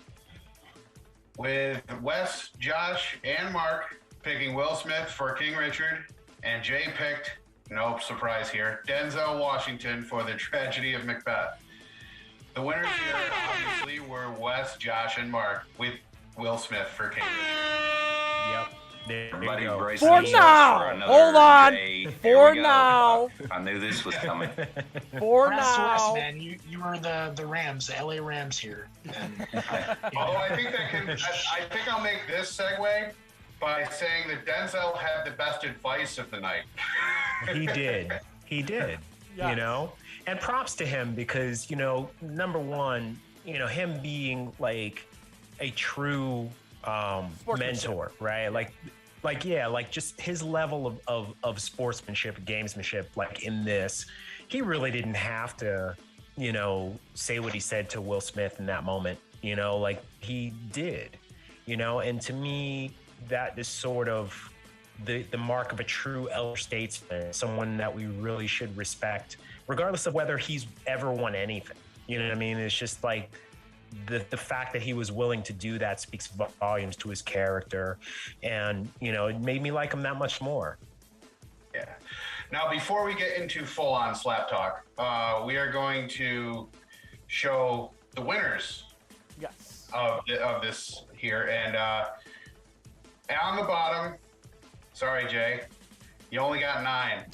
[SPEAKER 10] with Wes, Josh, and Mark picking Will Smith for King Richard, and Jay picked, no surprise here, Denzel Washington for The Tragedy of Macbeth. The winners here obviously were Wes, Josh, and Mark with Will Smith for King Richard.
[SPEAKER 1] Yep. There
[SPEAKER 11] Everybody
[SPEAKER 1] you go.
[SPEAKER 11] brace
[SPEAKER 2] For
[SPEAKER 11] themselves
[SPEAKER 2] now.
[SPEAKER 11] for another
[SPEAKER 2] Hold on.
[SPEAKER 11] day. Here
[SPEAKER 2] For
[SPEAKER 11] we go.
[SPEAKER 2] now.
[SPEAKER 11] I knew this was coming.
[SPEAKER 2] For
[SPEAKER 9] Press
[SPEAKER 2] now.
[SPEAKER 9] West, man. You were the Rams, the LA Rams here. And,
[SPEAKER 10] Although I think I think I'll make this segue by saying that Denzel had the best advice of the night.
[SPEAKER 1] He did.
[SPEAKER 2] Yes.
[SPEAKER 1] You know, and props to him because, you know, number one, you know, him being like a true mentor, right? Like just his level of sportsmanship, gamesmanship, like in this, he really didn't have to, you know, say what he said to Will Smith in that moment, you know, like he did, you know, and to me, that is sort of the mark of a true elder statesman, someone that we really should respect, regardless of whether he's ever won anything. You know what I mean? It's just like the fact that he was willing to do that speaks volumes to his character, and you know, it made me like him that much more.
[SPEAKER 10] Yeah. Now, before we get into full-on slap talk, we are going to show the winners.
[SPEAKER 2] Yes.
[SPEAKER 10] Of this here, and on the bottom, sorry, Jay, you only got 9.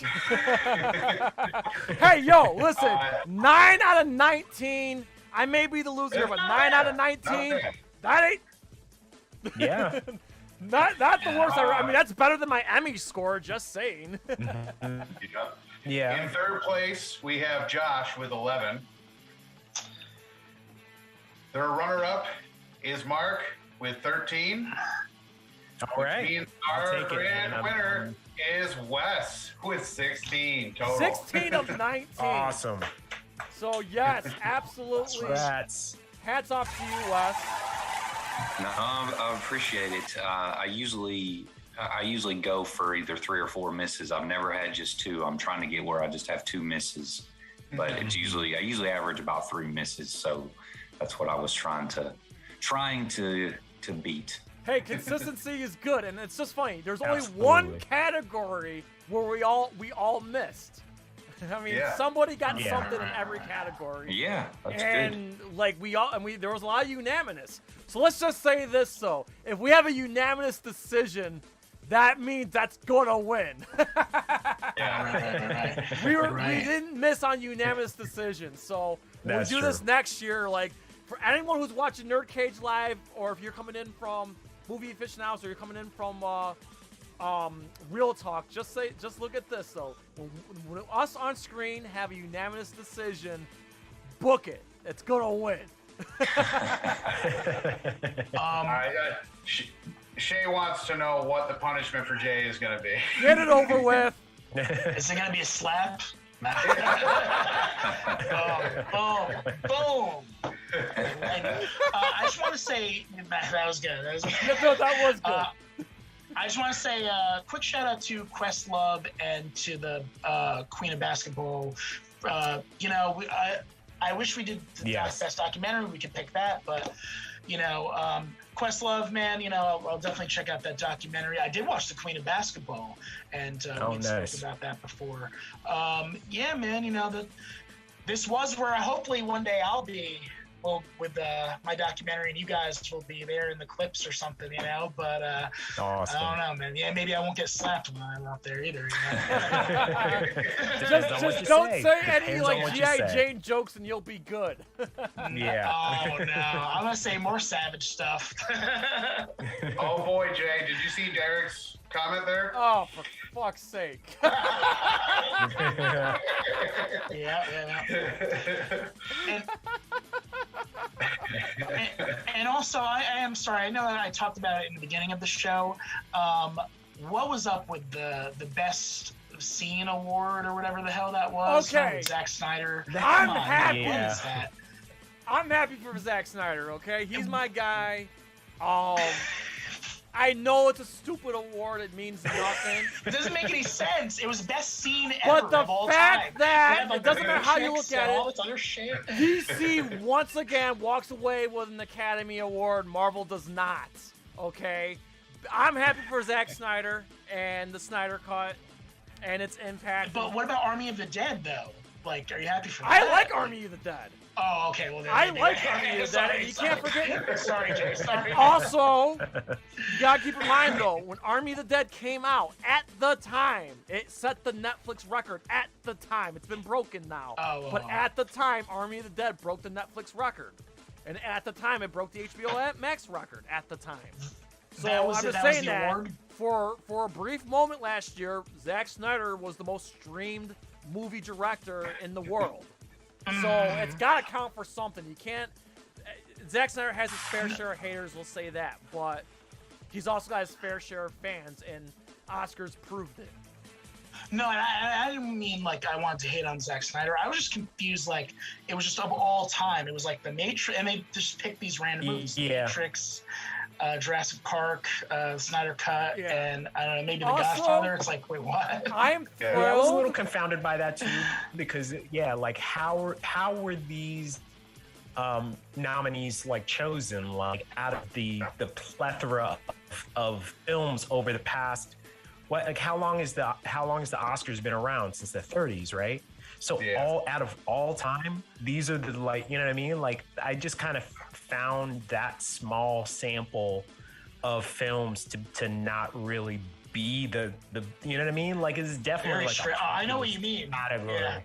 [SPEAKER 2] Hey, yo, listen, 9 out of 19. I may be the loser here, but 9 out of 19. That ain't.
[SPEAKER 1] Yeah.
[SPEAKER 2] not the worst. I mean, that's better than my Emmy score. Just saying.
[SPEAKER 1] Yeah.
[SPEAKER 10] In third place, we have Josh with 11. The runner-up is Mark with 13.
[SPEAKER 1] All right.
[SPEAKER 10] Which means our grand winner is Wes with 16 total.
[SPEAKER 2] 16 of 19.
[SPEAKER 1] Awesome.
[SPEAKER 2] So yes, absolutely.
[SPEAKER 1] Congrats.
[SPEAKER 2] Hats off to you, Wes.
[SPEAKER 11] No, I appreciate it. I usually go for either 3 or 4 misses. I've never had just 2. I'm trying to get where I just have 2 misses, but it's I usually average about 3 misses. So that's what I was trying to beat.
[SPEAKER 2] Hey, consistency is good, and it's just funny. There's only
[SPEAKER 1] Absolutely.
[SPEAKER 2] one category where we all missed. I mean, somebody got something in every category.
[SPEAKER 11] Yeah, that's good.
[SPEAKER 2] And like there was a lot of unanimous. So let's just say this though: if we have a unanimous decision, that means that's gonna win.
[SPEAKER 9] right.
[SPEAKER 2] We didn't miss on unanimous decisions. So when we do this next year, like for anyone who's watching NerdCage Live, or if you're coming in from Movie Aficionados, or you're coming in from Real Talk, just look at this though. When us on screen have a unanimous decision, book it. It's gonna win.
[SPEAKER 10] Shay wants to know what the punishment for Jay is going to be.
[SPEAKER 2] Get it over with.
[SPEAKER 9] Is it going to be a slap? Boom. I just want to say that was good. That was good.
[SPEAKER 2] That was good.
[SPEAKER 9] I just want to say a quick shout out to Questlove and to the Queen of Basketball. I wish we did the best documentary. We could pick that, but Questlove, man, I'll definitely check out that documentary. I did watch the Queen of Basketball, and we spoke about that before. Yeah, man, this was where hopefully one day I'll be. Well, with my documentary, and you guys will be there in the clips or something, but
[SPEAKER 1] awesome.
[SPEAKER 9] I don't know, man. Yeah, maybe I won't get slapped when I'm out there either.
[SPEAKER 2] Just don't say any G.I. Jane jokes and you'll be good.
[SPEAKER 1] Yeah.
[SPEAKER 9] Oh, no. I'm going to say more savage stuff.
[SPEAKER 10] Oh, boy, Jay. Did you see Derek's comment there?
[SPEAKER 2] Oh, for fuck's sake.
[SPEAKER 9] Yeah. And also, I am sorry. I know that I talked about it in the beginning of the show. What was up with the best scene award or whatever the hell that was?
[SPEAKER 2] Okay,
[SPEAKER 9] Zack Snyder.
[SPEAKER 2] I'm happy.
[SPEAKER 9] What is that?
[SPEAKER 2] I'm happy for Zack Snyder. Okay, he's my guy. I know it's a stupid award. It means nothing.
[SPEAKER 9] It doesn't make any sense. It was best scene
[SPEAKER 2] but
[SPEAKER 9] ever
[SPEAKER 2] the
[SPEAKER 9] of all
[SPEAKER 2] fact
[SPEAKER 9] time.
[SPEAKER 2] that it doesn't matter how you look at
[SPEAKER 9] all
[SPEAKER 2] it,
[SPEAKER 9] this other shit.
[SPEAKER 2] DC once again walks away with an Academy Award. Marvel does not. Okay, I'm happy for Zack Snyder and the Snyder Cut and its impact.
[SPEAKER 9] But what about Army of the Dead, though? Like, are you happy for that?
[SPEAKER 2] I like Army of the Dead.
[SPEAKER 9] Oh, okay. Well, then
[SPEAKER 2] I like Army of the Dead. You can't forget.
[SPEAKER 9] Sorry, Jay. Sorry.
[SPEAKER 2] Also, you gotta keep in mind though, when Army of the Dead came out, at the time, it set the Netflix record. At the time, it's been broken now. But at the time, Army of the Dead broke the Netflix record, and at the time, it broke the HBO Max record. At the time, so I'm just saying that for a brief moment last year, Zack Snyder was the most streamed movie director in the world. So it's got to count for something. You can't. Zack Snyder has his fair share of haters, we'll say that, but he's also got his fair share of fans, and Oscars proved it.
[SPEAKER 9] No, I didn't mean like I wanted to hate on Zack Snyder. I was just confused. Like it was just of all time. It was like The Matrix, and they just picked these random movies: The Matrix, Jurassic Park, Snyder Cut, and I don't know, maybe The Godfather. It's like, wait, what?
[SPEAKER 2] I
[SPEAKER 1] was a little confounded by that too, because like how were these nominees like chosen, like out of the plethora of films over the past how long is the Oscars been around? Since the 30s, right? So all out of all time, these are the you know what I mean? Like I just kind of found that small sample of films to not really be the you know what I mean? Like it's definitely
[SPEAKER 9] very like I know what you mean.
[SPEAKER 1] Category,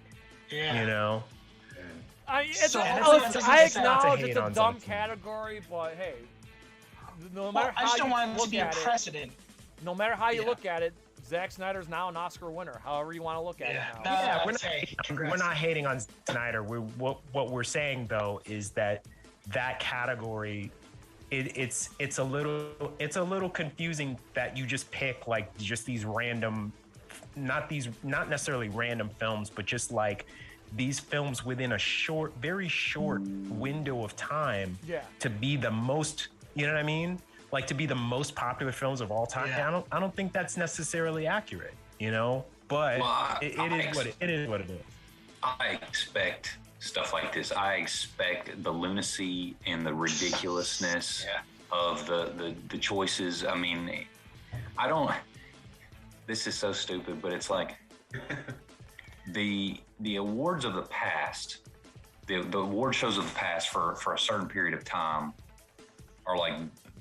[SPEAKER 9] yeah.
[SPEAKER 1] You know.
[SPEAKER 2] I acknowledge it's a dumb category, but hey, no matter how
[SPEAKER 9] I just don't
[SPEAKER 2] you
[SPEAKER 9] want it to
[SPEAKER 2] look
[SPEAKER 9] be a
[SPEAKER 2] at
[SPEAKER 9] precedent.
[SPEAKER 2] No matter how you look at it, Zack Snyder's now an Oscar winner. However you want to look at it now.
[SPEAKER 1] We're not hating on Snyder. What we're saying though is that category, it's a little confusing that you just pick like just these random, not necessarily random films, but just like these films within a very short window of time to be the most, you know what I mean? Like to be the most popular films of all time. Yeah. I don't think that's necessarily accurate, you know. But it is what it is.
[SPEAKER 11] I expect stuff like this. I expect the lunacy and the ridiculousness of the choices. I mean, I don't. This is so stupid, but it's like the awards of the past, the award shows of the past for a certain period of time are like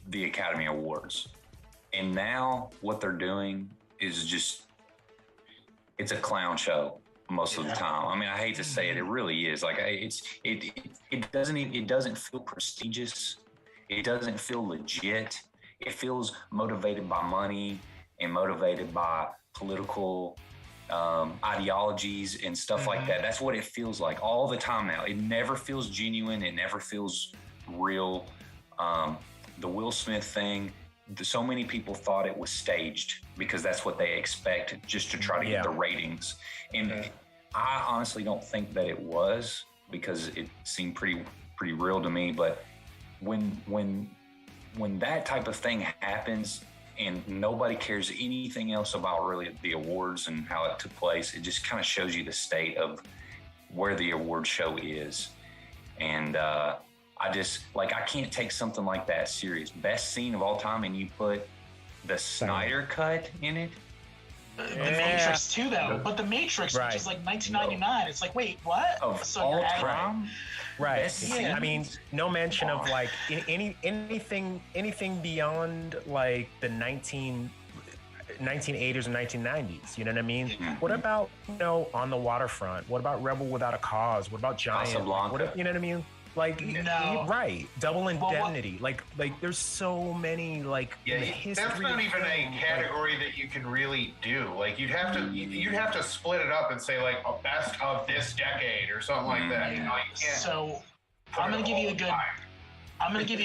[SPEAKER 11] the Academy Awards. And now what they're doing is just, it's a clown show most of the time. I mean, I hate to say it, it really is. Like it doesn't feel prestigious. It doesn't feel legit. It feels motivated by money and motivated by political ideologies and stuff like that. That's what it feels like all the time now. It never feels genuine. It never feels real. The Will Smith thing, so many people thought it was staged because that's what they expect just to try to get the ratings. And I honestly don't think that it was, because it seemed pretty real to me. But when that type of thing happens and nobody cares anything else about really the awards and how it took place. It just kind of shows you the state of where the award show is. And I just, like, I can't take something like that serious. Best scene of all time, and you put the Snyder cut in it?
[SPEAKER 9] The Matrix too, though. But the Matrix, which is like 1999, it's like, wait, what?
[SPEAKER 11] Of all time?
[SPEAKER 1] Right.
[SPEAKER 9] Yeah.
[SPEAKER 1] I mean, no mention of like anything beyond like the 1980s or 1990s. You know what I mean?
[SPEAKER 11] Mm-hmm.
[SPEAKER 1] What about, On the Waterfront? What about Rebel Without a Cause? What about Giant?
[SPEAKER 11] Casablanca.
[SPEAKER 1] You know what I mean? Like,
[SPEAKER 9] no.
[SPEAKER 1] Right. Double Indemnity. Like there's so many, like,
[SPEAKER 10] Yeah,
[SPEAKER 1] the history.
[SPEAKER 10] that's not even a category that you can really do. Like, you'd have to split it up and say, like, a best of this decade or something like that. You can't.
[SPEAKER 9] So I'm gonna give you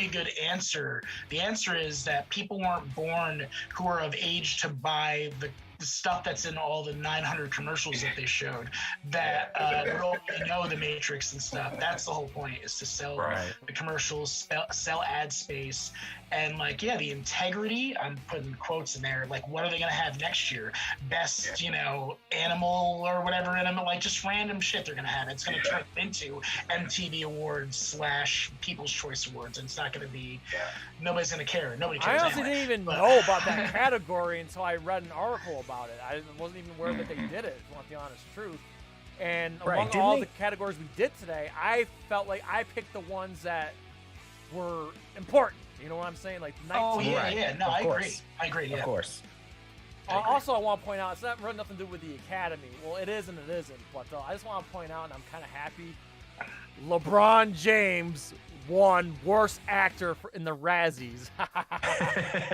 [SPEAKER 9] a good answer. The answer is that people weren't born who are of age to buy the stuff that's in all the 900 commercials that they showed that would only know the Matrix and stuff. That's the whole point, is to sell the commercials, sell ad space, and like, the integrity, I'm putting quotes in there, like, what are they going to have next year? Best, animal or whatever, and like just random shit they're going to have. It's going to turn into MTV Awards / People's Choice Awards, and it's not going to be, nobody's going to care. Nobody cares.
[SPEAKER 2] I honestly didn't even know about that category until I read an article about it. I wasn't even aware that they did it, if you want the honest truth. And among all the categories we did today, I felt like I picked the ones that were important. You know what I'm saying? Like 19.
[SPEAKER 9] No, I agree.
[SPEAKER 1] Of course.
[SPEAKER 2] Also, I want to point out, it's not really nothing to do with the Academy. Well, it is and it isn't. But I just want to point out, and I'm kind of happy, LeBron James won Worst Actor in the Razzies.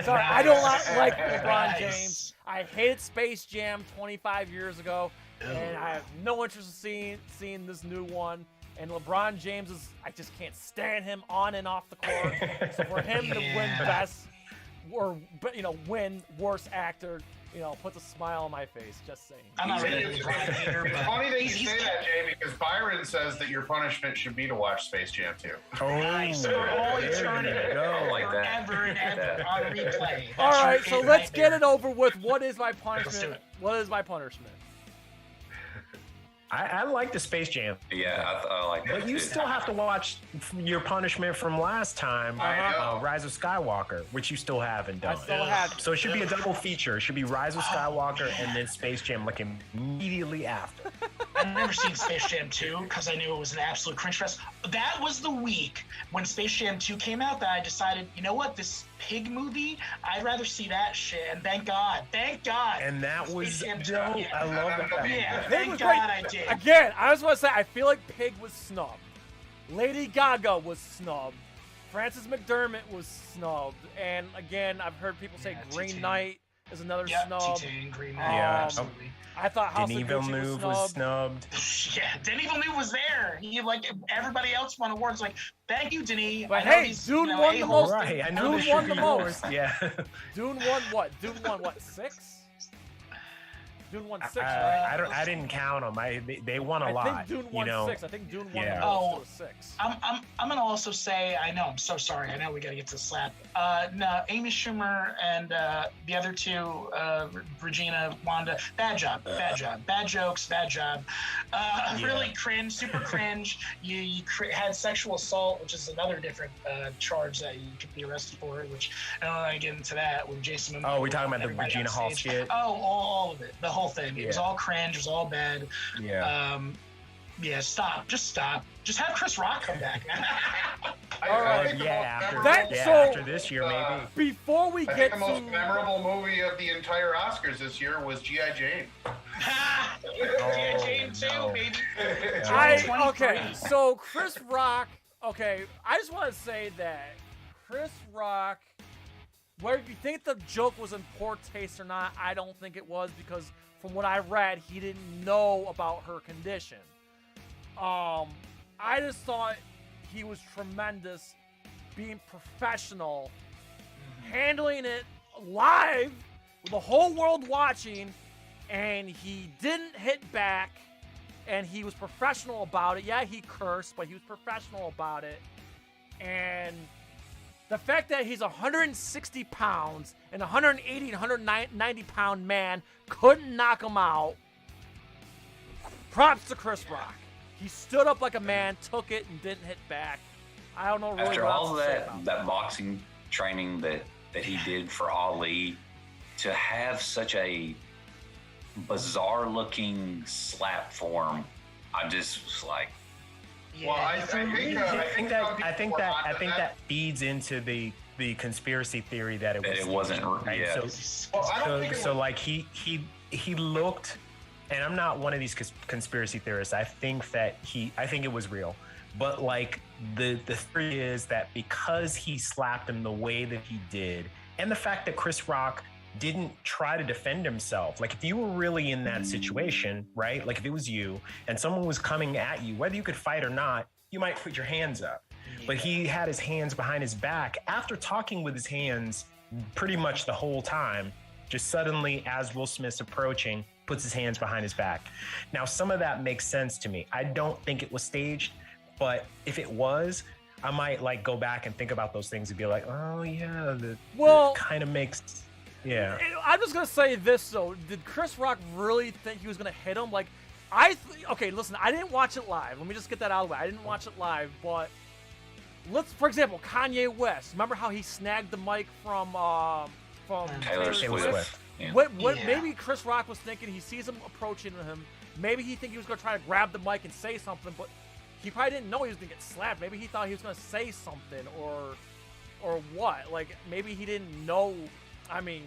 [SPEAKER 2] Sorry, I don't like LeBron James. I hated Space Jam 25 years ago, and I have no interest in seeing this new one. And LeBron James I just can't stand him on and off the court. So for him to win best, or win Worst Actor, puts a smile on my face. Just saying.
[SPEAKER 9] I'm not really
[SPEAKER 10] It's funny that you say that, Jay, because Byron says that your punishment should be to watch Space Jam 2.
[SPEAKER 9] Nice. For all eternity. Forever and ever on replay.
[SPEAKER 2] All right, so let's get it over with. What is my punishment? What is my punishment?
[SPEAKER 1] I like the Space Jam.
[SPEAKER 11] Yeah, I like that.
[SPEAKER 1] But you still have to watch your punishment from last time, Rise of Skywalker, which you still haven't done.
[SPEAKER 2] I still have.
[SPEAKER 1] So it should be a double feature. It should be Rise of Skywalker and then Space Jam, like immediately after.
[SPEAKER 9] I've never seen Space Jam 2 because I knew it was an absolute cringe fest. That was the week when Space Jam 2 came out that I decided, you know what, this pig movie, I'd rather see that shit. And thank God.
[SPEAKER 1] And that was dope. I love that.
[SPEAKER 9] Yeah, thank God I did.
[SPEAKER 2] Again, I just want to say, I feel like Pig was snubbed. Lady Gaga was snubbed. Frances McDermott was snubbed. And again, I've heard people say Green Knight is another snub.
[SPEAKER 9] Green Knight,
[SPEAKER 2] absolutely. I thought House of Gucci
[SPEAKER 1] was snubbed.
[SPEAKER 9] Yeah, Denis Villeneuve was there. He, like, everybody else won awards. Like, thank you, Denis.
[SPEAKER 2] But hey, Dune won the most.
[SPEAKER 1] Right, I know
[SPEAKER 2] Dune won the most.
[SPEAKER 1] Yeah.
[SPEAKER 2] Dune won what? Dune won what? 6? Dune won 6, right?
[SPEAKER 1] I didn't count them. They won a lot.
[SPEAKER 2] I think Dune won 6. I think Dune won the most. 6.
[SPEAKER 9] I'm gonna also say, I know, I'm so sorry. I know we gotta get to the slap. No, Amy Schumer and the other two, Regina, Wanda, bad job. Bad jokes, bad job. Really cringe, super cringe. You had sexual assault, which is another different charge that you could be arrested for, which I don't want to get into that with Jason Momoa.
[SPEAKER 1] Oh, we're talking about the Regina Hall skit?
[SPEAKER 9] Oh, all of it. The whole thing. It was all cringe. It was all bad.
[SPEAKER 1] Yeah.
[SPEAKER 9] Stop. Just stop. Just have Chris Rock come back.
[SPEAKER 1] After this year, maybe.
[SPEAKER 2] Before we
[SPEAKER 10] I think the most memorable movie of the entire Oscars this year was G.I. Jane.
[SPEAKER 9] G.I. Jane 2, baby.
[SPEAKER 2] Okay, so Chris Rock. Okay, I just want to say that Chris Rock, whether you think the joke was in poor taste or not, I don't think it was, because from what I read, he didn't know about her condition. I just thought he was tremendous, being professional, handling it live with the whole world watching, and he didn't hit back, and he was professional about it. Yeah, he cursed, but he was professional about it. And The fact that he's 160 pounds and 180 and 190 pound man couldn't knock him out. Props to Chris Rock. He stood up like a man, took it, and didn't hit back. I don't know really
[SPEAKER 11] After
[SPEAKER 2] what
[SPEAKER 11] all
[SPEAKER 2] else to say
[SPEAKER 11] that
[SPEAKER 2] about
[SPEAKER 11] that boxing training that he did for Ali, to have such a bizarre looking slap form, I just was like,
[SPEAKER 9] Yeah,
[SPEAKER 10] Well, I think
[SPEAKER 1] that feeds into the conspiracy theory that it
[SPEAKER 11] that
[SPEAKER 1] was
[SPEAKER 11] it wasn't.
[SPEAKER 1] right?
[SPEAKER 11] Yeah.
[SPEAKER 10] Well, I don't think it
[SPEAKER 1] So
[SPEAKER 10] was-
[SPEAKER 1] like he looked, and I'm not one of these conspiracy theorists. I think it was real, but like the theory is that because he slapped him the way that he did, and the fact that Chris Rock didn't try to defend himself. Like if you were really in that situation, right? Like if it was you and someone was coming at you, whether you could fight or not, you might put your hands up. But he had his hands behind his back after talking with his hands pretty much the whole time. Just suddenly, as Will Smith's approaching, puts his hands behind his back. Now, some of that makes sense to me. I don't think it was staged, but if it was, I might like go back and think about those things and be like, oh yeah, it kind of makes, yeah.
[SPEAKER 2] I'm just gonna say this though. Did Chris Rock really think he was gonna hit him? Like, okay, listen, I didn't watch it live. Let me just get that out of the way. I didn't watch it live, but for example, Kanye West. Remember how he snagged the mic from
[SPEAKER 11] Taylor Swift. Yeah.
[SPEAKER 2] Maybe Chris Rock was thinking, he sees him approaching him. Maybe he think he was gonna try to grab the mic and say something, but he probably didn't know he was gonna get slapped. Maybe he thought he was gonna say something or what. Like maybe he didn't know. I mean,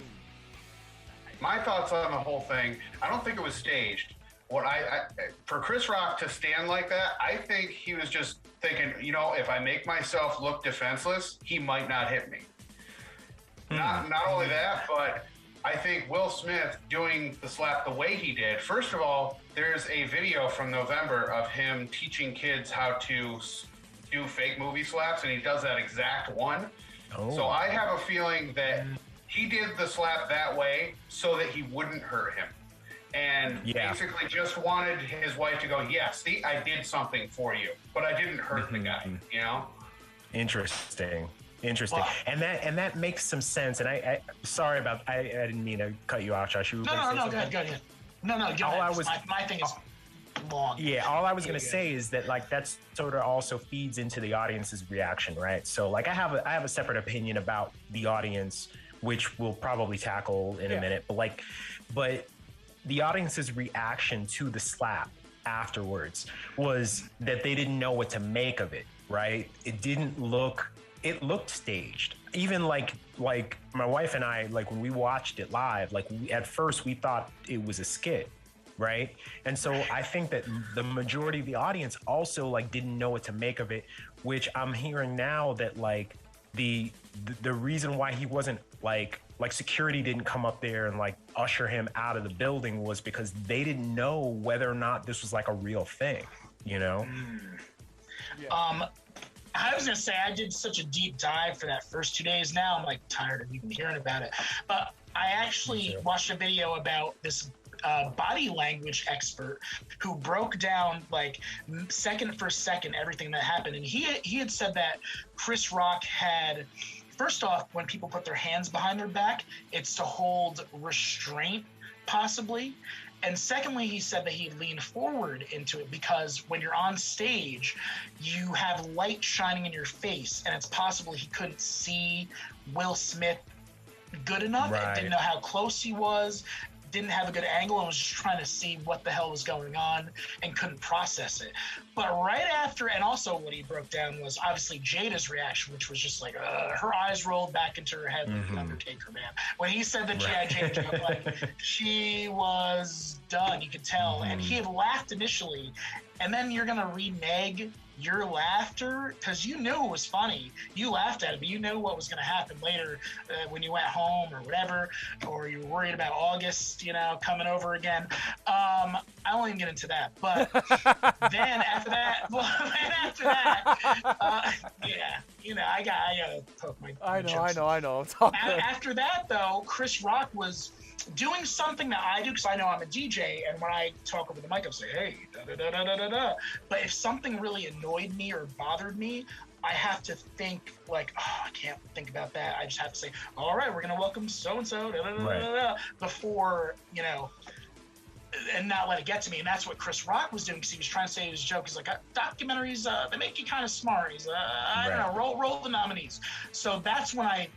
[SPEAKER 10] my thoughts on the whole thing, I don't think it was staged. What for Chris Rock to stand like that, I think he was just thinking, if I make myself look defenseless, he might not hit me. Not only that, but I think Will Smith doing the slap the way he did. First of all, there's a video from November of him teaching kids how to do fake movie slaps, and he does that exact one. Oh. So I have a feeling that he did the slap that way so that he wouldn't hurt him. And basically just wanted his wife to go, yeah, see, I did something for you, but I didn't hurt the guy,
[SPEAKER 1] Interesting.
[SPEAKER 9] Wow.
[SPEAKER 1] And that makes some sense. And I sorry about, I didn't mean to cut you off, Josh.
[SPEAKER 9] No, go ahead. No, go ahead. My thing is long.
[SPEAKER 1] Yeah, all I was going to say is that like that's sort of also feeds into the audience's reaction, right? So like I have a separate opinion about the audience, which we'll probably tackle in a minute, but the audience's reaction to the slap afterwards was that they didn't know what to make of it, right? It looked staged. Even like my wife and I, like when we watched it live, at first we thought it was a skit, right? And so I think that the majority of the audience also like didn't know what to make of it, which I'm hearing now that like the reason why he wasn't like security didn't come up there and like usher him out of the building was because they didn't know whether or not this was like a real thing,
[SPEAKER 9] I was gonna say I did such a deep dive for that first 2 days. Now I'm like tired of even hearing about it. But I actually watched a video about this body language expert who broke down like second for second everything that happened, and he had said that Chris Rock had. First off, when people put their hands behind their back, it's to hold restraint, possibly. And secondly, he said that he leaned forward into it because when you're on stage, you have light shining in your face, and it's possible he couldn't see Will Smith good enough and didn't know how close he was, didn't have a good angle, and was just trying to see what the hell was going on and couldn't process it. But right after, and also what he broke down was obviously Jada's reaction, which was just like, her eyes rolled back into her head like the Undertaker, man. When he said the G.I. Jane joke, like, she was done, you could tell. And he had laughed initially, and then you're going to renege your laughter because you knew it was funny. You laughed at it, but you knew what was going to happen later when you went home or whatever, or you were worried about August, coming over again. I won't even get into that. But then after that, I got to poke my
[SPEAKER 2] I know. It's all good.
[SPEAKER 9] After that, though, Chris Rock was doing something that I do, because I know I'm a DJ, and when I talk over the mic, I'll say, hey, da-da-da-da-da-da. But if something really annoyed me or bothered me, I have to think like, oh, I can't think about that. I just have to say, all right, we're going to welcome so-and-so, da-da-da-da-da, before, you know, and not let it get to me. And that's what Chris Rock was doing, because he was trying to say his joke. He's like, documentaries, they make you kind of smart. He's I don't know, roll the nominees. So that's when I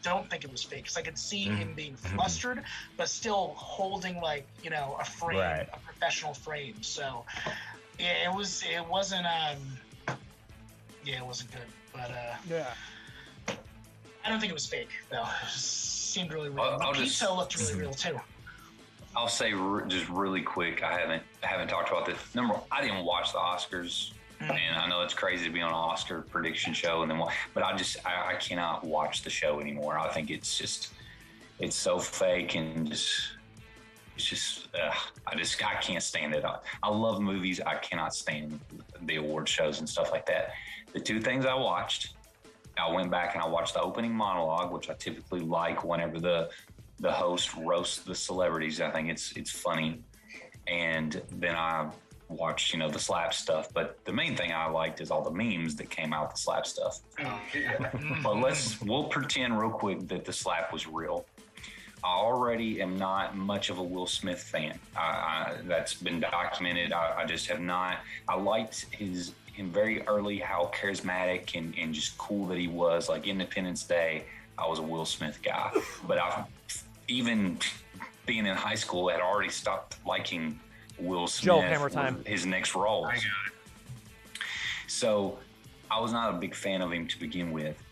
[SPEAKER 9] don't think it was fake, because I could see him being flustered, but still holding like, you know, a frame, a professional frame. So yeah, it wasn't it wasn't good. But I don't think it was fake though. It just seemed really real. The pizza looked really real too.
[SPEAKER 11] I'll say just really quick. I haven't talked about this. Number one, I didn't watch the Oscars, and I know it's crazy to be on an Oscar prediction show, and then but I cannot watch the show anymore. I think it's so fake, and I can't stand it. I love movies. I cannot stand the award shows and stuff like that. The two things I watched, I went back and I watched the opening monologue, which I typically like whenever the host roasts the celebrities. I think it's funny. And then I watched, you know, the slap stuff. But the main thing I liked is all the memes that came out with the slap stuff. But we'll pretend real quick that the slap was real. I already am not much of a Will Smith fan. That's been documented. I just have not. I liked him very early, how charismatic and just cool that he was. Like Independence Day, I was a Will Smith guy. But even being in high school, I had already stopped liking Will Smith.
[SPEAKER 2] Joe Hammer time.
[SPEAKER 11] His next roles. I got it. So I was not a big fan of him to begin with.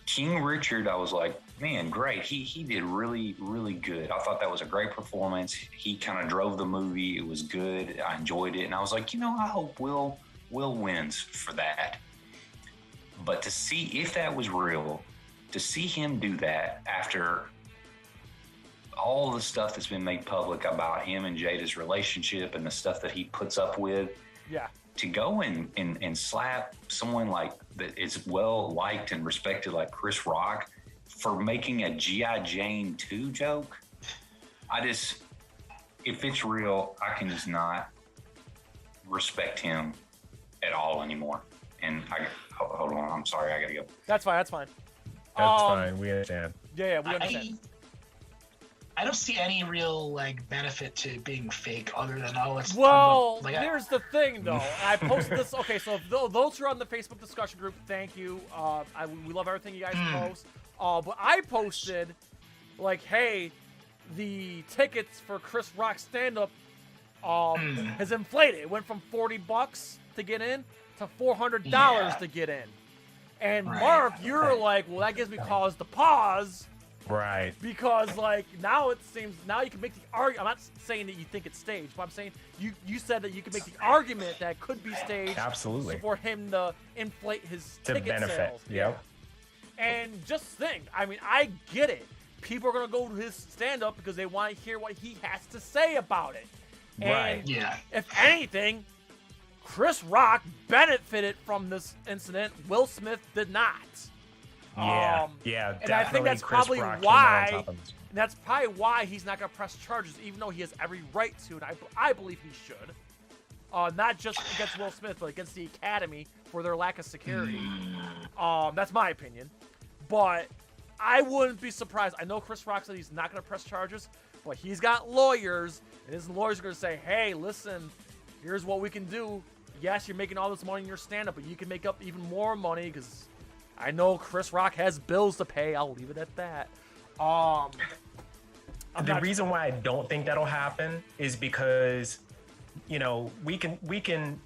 [SPEAKER 11] King Richard, I was like, man, great. He did really, really good. I thought that was a great performance. He kind of drove the movie. It was good. I enjoyed it. And I was like, you know, I hope Will wins for that. But to see if that was real, to see him do that after all the stuff that's been made public about him and Jada's relationship and the stuff that he puts up with, to go and slap someone like that is well liked and respected like Chris Rock for making a G.I. Jane 2 joke, if it's real, I can just not respect him at all anymore. And hold on, I'm sorry, I gotta go.
[SPEAKER 2] That's fine.
[SPEAKER 1] That's fine. We understand.
[SPEAKER 2] Yeah, we understand.
[SPEAKER 9] I don't see any real like benefit to being fake other than
[SPEAKER 2] here's the thing though. I posted this. Okay, so those who are on the Facebook discussion group, thank you. We love everything you guys post. But I posted like, hey, the tickets for Chris Rock's stand-up has inflated. It went from $40 to get in to $400 to get in. And Marv, you're like, well, that gives me cause to pause.
[SPEAKER 1] Right.
[SPEAKER 2] Because like now it seems you can make the argument. I'm not saying that you think it's staged, but I'm saying you said that you can make the argument that it could be staged.
[SPEAKER 1] Absolutely.
[SPEAKER 2] For him to inflate his ticket
[SPEAKER 1] benefit.
[SPEAKER 2] Sales.
[SPEAKER 1] Yep.
[SPEAKER 2] And just think, I mean, I get it. People are gonna go to his stand-up because they want to hear what he has to say about it.
[SPEAKER 1] Right.
[SPEAKER 2] And if anything, Chris Rock benefited from this incident. Will Smith did not.
[SPEAKER 1] Yeah,
[SPEAKER 2] and I think that's probably why. That's probably why he's not going to press charges, even though he has every right to. And I believe he should, not just against Will Smith, but against the Academy for their lack of security. That's my opinion, but I wouldn't be surprised. I know Chris Rock said he's not going to press charges, but he's got lawyers, and his lawyers are going to say, "Hey, listen, here's what we can do. Yes, you're making all this money in your stand-up, but you can make up even more money because." I know Chris Rock has bills to pay. I'll leave it at that.
[SPEAKER 1] The reason why I don't think that'll happen is because, you know, we can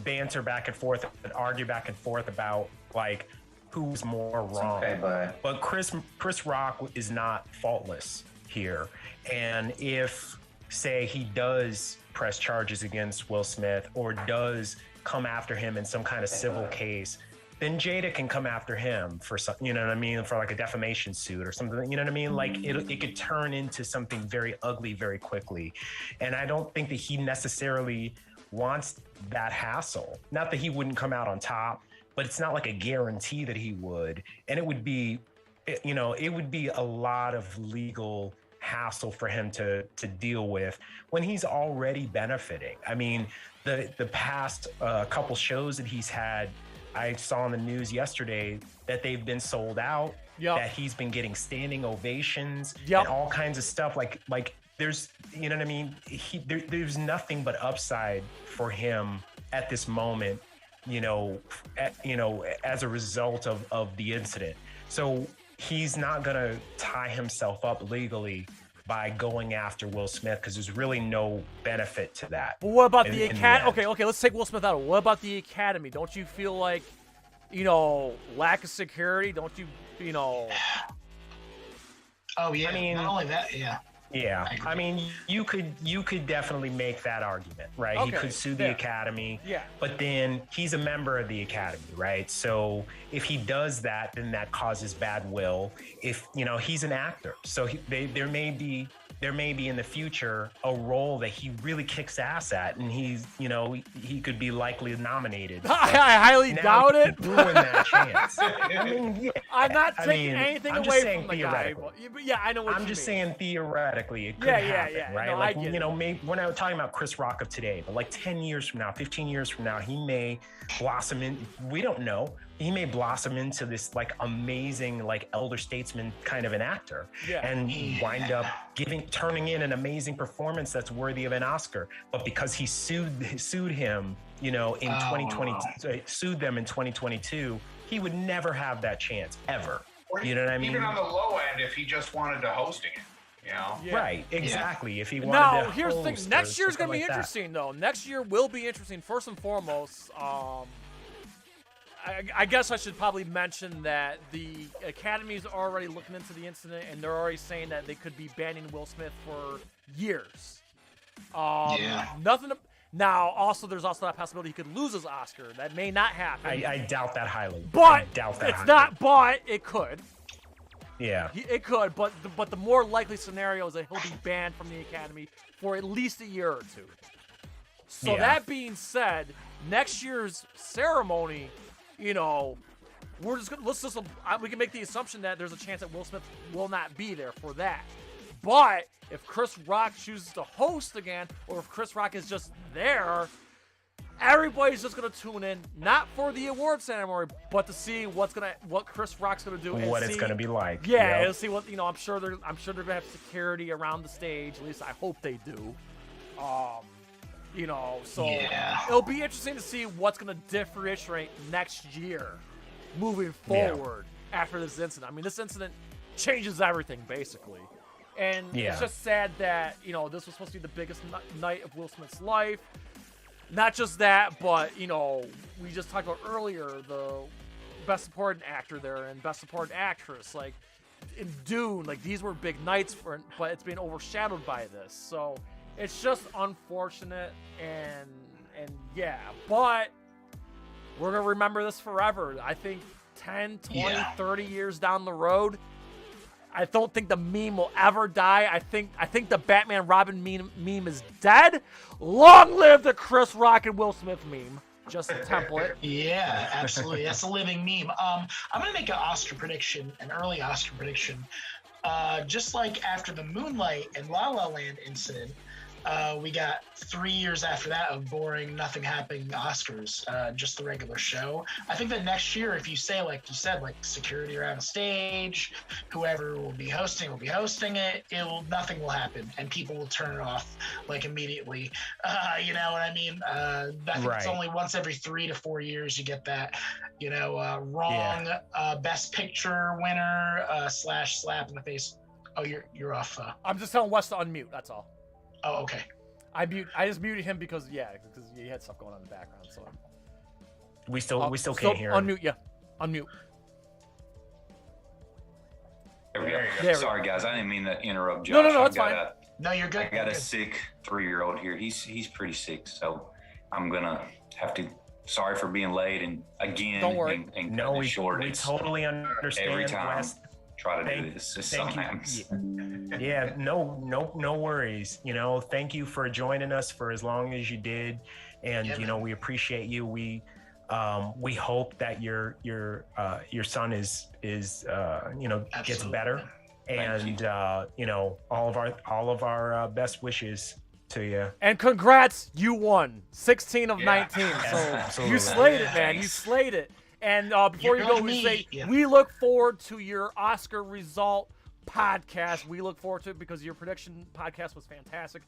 [SPEAKER 1] banter back and forth and argue back and forth about like who's more wrong.
[SPEAKER 10] Okay,
[SPEAKER 1] but Chris Rock is not faultless here. And if, say, he does press charges against Will Smith or does come after him in some kind of civil case, then Jada can come after him for some, you know what I mean, for like a defamation suit or something, you know what I mean? Like it could turn into something very ugly very quickly. And I don't think that he necessarily wants that hassle. Not that he wouldn't come out on top, but it's not like a guarantee that he would. And it would be, you know, it would be a lot of legal hassle for him to deal with when he's already benefiting. I mean, the past couple shows that he's had, I saw in the news yesterday that they've been sold out, that he's been getting standing ovations and all kinds of stuff. Like there's, you know what I mean? There's nothing but upside for him at this moment, as a result of the incident. So he's not going to tie himself up legally by going after Will Smith, because there's really no benefit to that.
[SPEAKER 2] But what about the Academy? Okay, let's take Will Smith out. What about the Academy? Don't you feel like, lack of security? Don't you,
[SPEAKER 9] Oh, yeah.
[SPEAKER 1] I mean,
[SPEAKER 9] not only that, yeah.
[SPEAKER 1] Yeah, I mean, you could definitely make that argument, right?
[SPEAKER 2] Okay,
[SPEAKER 1] he could sue the Academy, but then he's a member of the Academy, right? So if he does that, then that causes bad will. If he's an actor, so there may be in the future a role that he really kicks ass at, and he's he could be likely nominated.
[SPEAKER 2] I highly doubt it.
[SPEAKER 1] Ruin that chance. I mean,
[SPEAKER 2] I'm not taking anything away from the guy. But I know what
[SPEAKER 1] I'm
[SPEAKER 2] you
[SPEAKER 1] just
[SPEAKER 2] mean.
[SPEAKER 1] saying theoretically it could happen, right?
[SPEAKER 2] No,
[SPEAKER 1] like,
[SPEAKER 2] I get it.
[SPEAKER 1] We're not talking about Chris Rock of today, but like 10 years from now, 15 years from now, he may blossom in. We don't know. He may blossom into this like amazing, like elder statesman kind of an actor, and wind up turning in an amazing performance that's worthy of an Oscar. But because he sued him, in 2020, sued them in 2022, he would never have that chance ever. You know what I mean?
[SPEAKER 10] Even on the low end, if he just wanted to hosting it,
[SPEAKER 1] Right, exactly. If he wanted
[SPEAKER 2] now,
[SPEAKER 1] to
[SPEAKER 2] here's the thing.
[SPEAKER 1] host
[SPEAKER 2] Next year's going to be
[SPEAKER 1] like
[SPEAKER 2] interesting, though. Next year will be interesting. First and foremost, I guess I should probably mention that the Academy's already looking into the incident, and they're already saying that they could be banning Will Smith for years. Nothing. Now, also, there's also that possibility he could lose his Oscar. That may not happen.
[SPEAKER 1] I doubt that highly.
[SPEAKER 2] But
[SPEAKER 1] it's
[SPEAKER 2] not. But it could.
[SPEAKER 1] Yeah.
[SPEAKER 2] It could. But the more likely scenario is that he'll be banned from the Academy for at least a year or two. So that being said, next year's ceremony, we're just gonna we can make the assumption that there's a chance that Will Smith will not be there for that. But if Chris Rock chooses to host again, or if Chris Rock is just there, everybody's just gonna tune in, not for the award ceremony, but to see what Chris Rock's gonna do, and
[SPEAKER 1] it's gonna be like.
[SPEAKER 2] Yeah, and see what I'm sure they're gonna have security around the stage. At least I hope they do. So it'll be interesting to see what's going to differentiate next year moving forward after this incident. I mean, this incident changes everything, basically. And it's just sad that, this was supposed to be the biggest night of Will Smith's life. Not just that, but, we just talked about earlier, the Best Supporting Actor there and Best Supporting Actress. Like, in Dune, like, these were big nights but it's been overshadowed by this. So it's just unfortunate, and but we're going to remember this forever. I think 10, 20, 30 years down the road, I don't think the meme will ever die. I think the Batman Robin meme is dead. Long live the Chris Rock and Will Smith meme. Just a template.
[SPEAKER 9] Yeah, absolutely. That's a living meme. I'm going to make an early Oscar prediction. Just like after the Moonlight and La La Land incident, we got 3 years after that of boring, nothing happening Oscars, just the regular show. I think that next year, if you say, like you said, like security around the stage, whoever will be hosting it, nothing will happen, and people will turn it off like immediately. You know what I mean? I think it's only once every 3 to 4 years you get that, wrong Best Picture winner / slap in the face. Oh, you're off.
[SPEAKER 2] I'm just telling Wes to unmute. That's all.
[SPEAKER 9] Oh, okay.
[SPEAKER 2] I just muted him because he had stuff going on in the background. So
[SPEAKER 1] we still can't hear him.
[SPEAKER 2] Unmute, yeah. Unmute.
[SPEAKER 11] There we go.
[SPEAKER 1] There
[SPEAKER 11] Sorry, guys. I didn't mean to interrupt Josh.
[SPEAKER 2] No, it's fine.
[SPEAKER 9] No, you're good.
[SPEAKER 11] I got a sick 3-year-old here. He's pretty sick, so I'm gonna have to. Sorry for being late and again.
[SPEAKER 2] Don't worry.
[SPEAKER 11] And we
[SPEAKER 1] totally understand.
[SPEAKER 11] Every time.
[SPEAKER 1] Wes.
[SPEAKER 11] Try to do this sometimes.
[SPEAKER 1] Yeah, no worries. Thank you for joining us for as long as you did, and we appreciate you. We hope that your son is gets better, And you know, all of our best wishes to you.
[SPEAKER 2] And congrats, you won 16 of 19. So
[SPEAKER 1] Absolutely.
[SPEAKER 2] you slayed it, man.
[SPEAKER 11] Thanks.
[SPEAKER 2] You slayed it. And before you
[SPEAKER 9] You're
[SPEAKER 2] go,
[SPEAKER 9] me.
[SPEAKER 2] we say
[SPEAKER 9] Yeah.
[SPEAKER 2] we look forward to your Oscar result podcast. We look forward to it because your prediction podcast was fantastic.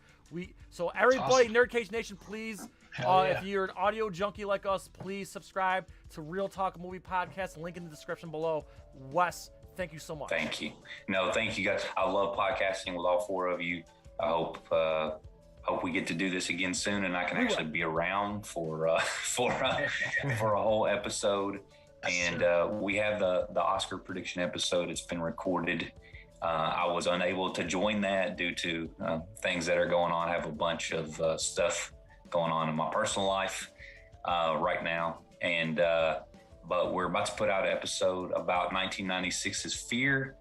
[SPEAKER 2] So everybody,
[SPEAKER 9] awesome.
[SPEAKER 2] NerdCage Nation, please,
[SPEAKER 9] Hell yeah.
[SPEAKER 2] if you're an audio junkie like us, please subscribe to Real Talk Movie Podcast. Link in the description below. Wes, thank you so much.
[SPEAKER 11] Thank you. No, thank you guys. I love podcasting with all four of you. I hope we get to do this again soon, and I can actually be around for a whole episode. And we have the Oscar prediction episode. It's been recorded. I was unable to join that due to things that are going on. I have a bunch of stuff going on in my personal life right now, and but we're about to put out an episode about 1996's Fear.